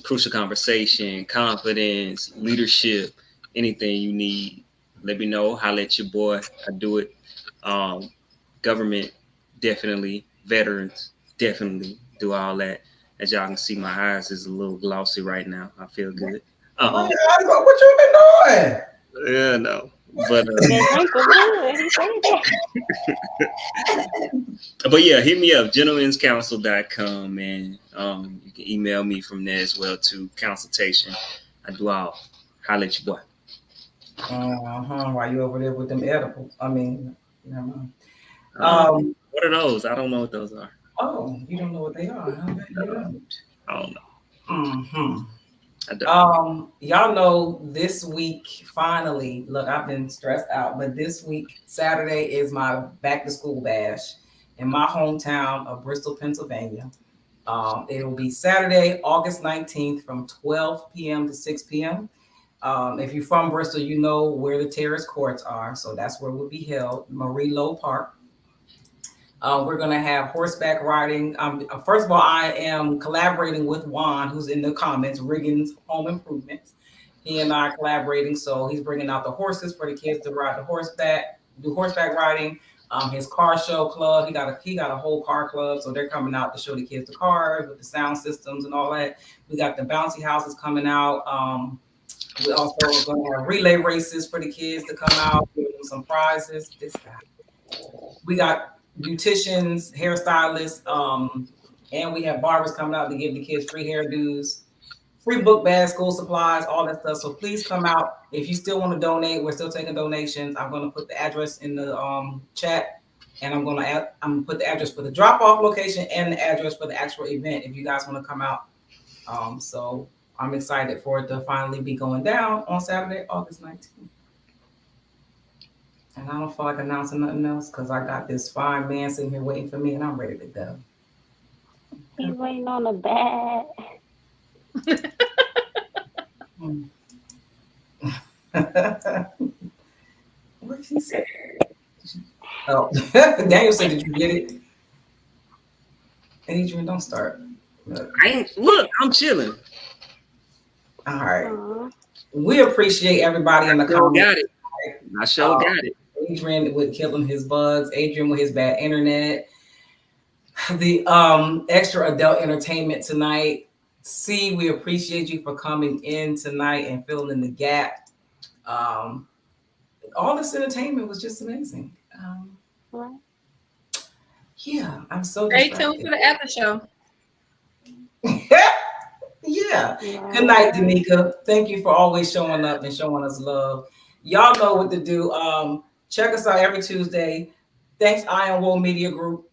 crucial conversation, confidence, leadership, anything you need, let me know. Holla at your boy. I do it. Government, definitely. Veterans, definitely do all that. As y'all can see, my eyes is a little glossy right now. I feel good. What you been doing? Yeah, no. But but yeah, hit me up, gentleman'scouncil.com, man. You can email me from there as well to consultation. I do all. Holla at your boy. Why you over there with them edibles? I mean, never mind. What are those? I don't know what those are. Oh, you don't know what they are, huh? You don't. I don't know. I don't. Y'all know this week, finally, look, I've been stressed out, but this week, Saturday, is my back to school bash in my hometown of Bristol, Pennsylvania. It will be Saturday, August 19th from 12 p.m. to 6 p.m. If you're from Bristol, you know where the terrace courts are. So that's where we'll be held, Marie Lowe Park. We're going to have horseback riding. First of all, I am collaborating with Juan, who's in the comments, Riggins Home Improvements. He and I are collaborating. So he's bringing out the horses for the kids to ride the horseback, do horseback riding. His car show club, he got a whole car club. So they're coming out to show the kids the cars with the sound systems and all that. We got the bouncy houses coming out. We also are going to have relay races for the kids to come out, give them some prizes. This guy. We got beauticians, hairstylists, and we have barbers coming out to give the kids free hairdos, free book bags, school supplies, all that stuff. So please come out. If you still want to donate, we're still taking donations. I'm going to put the address in the chat, and I'm going to put the address for the drop-off location and the address for the actual event if you guys want to come out. So I'm excited for it to finally be going down on Saturday, August 19th. And I don't feel like announcing nothing else because I got this fine man sitting here waiting for me and I'm ready to go. He's waiting on a bag. What did he say? Oh, Daniel said, did you get it? Adrian, don't start. Look, I'm chilling. All right. We appreciate everybody in the comments. Got it. I sure got it. Adrian with killing his bugs. Adrian with his bad internet. The extra adult entertainment tonight. C, we appreciate you for coming in tonight and filling in the gap. All this entertainment was just amazing. Yeah, I'm so Stay tuned for the after show. Yeah. Good night, Danica. Thank you for always showing up and showing us love. Y'all know what to do. Check us out every Tuesday. Thanks, Iron Woe Media Group.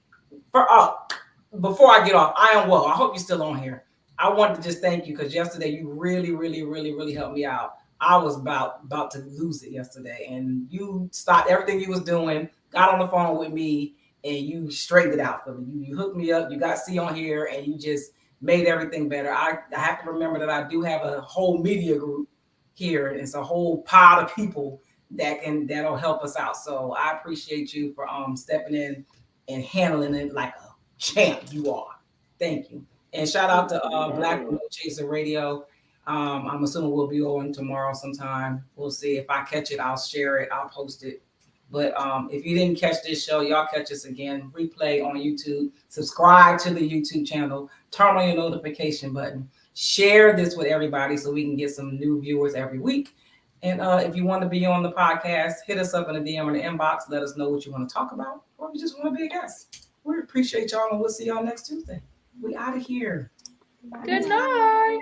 Before I get off, Iron Woe, I hope you're still on here. I wanted to just thank you because yesterday you really, really, really, really helped me out. I was about to lose it yesterday, and you stopped everything you was doing, got on the phone with me, and you straightened it out for me. You hooked me up. You got C on here, and you just made everything better. I have to remember that I do have a whole media group here. It's a whole pile of people that'll help us out. So I appreciate you for stepping in and handling it like a champ you are. Thank you. And shout out to Black Widow Chaser Radio. I'm assuming we'll be on tomorrow sometime. We'll see. If I catch it, I'll share it. I'll post it. But if you didn't catch this show, y'all catch us again. Replay on YouTube. Subscribe to the YouTube channel. Turn on your notification button. Share this with everybody so we can get some new viewers every week. And if you want to be on the podcast, hit us up in the DM or the inbox. Let us know what you want to talk about, or if you just want to be a guest. We appreciate y'all, and we'll see y'all next Tuesday. We out of here. Good night.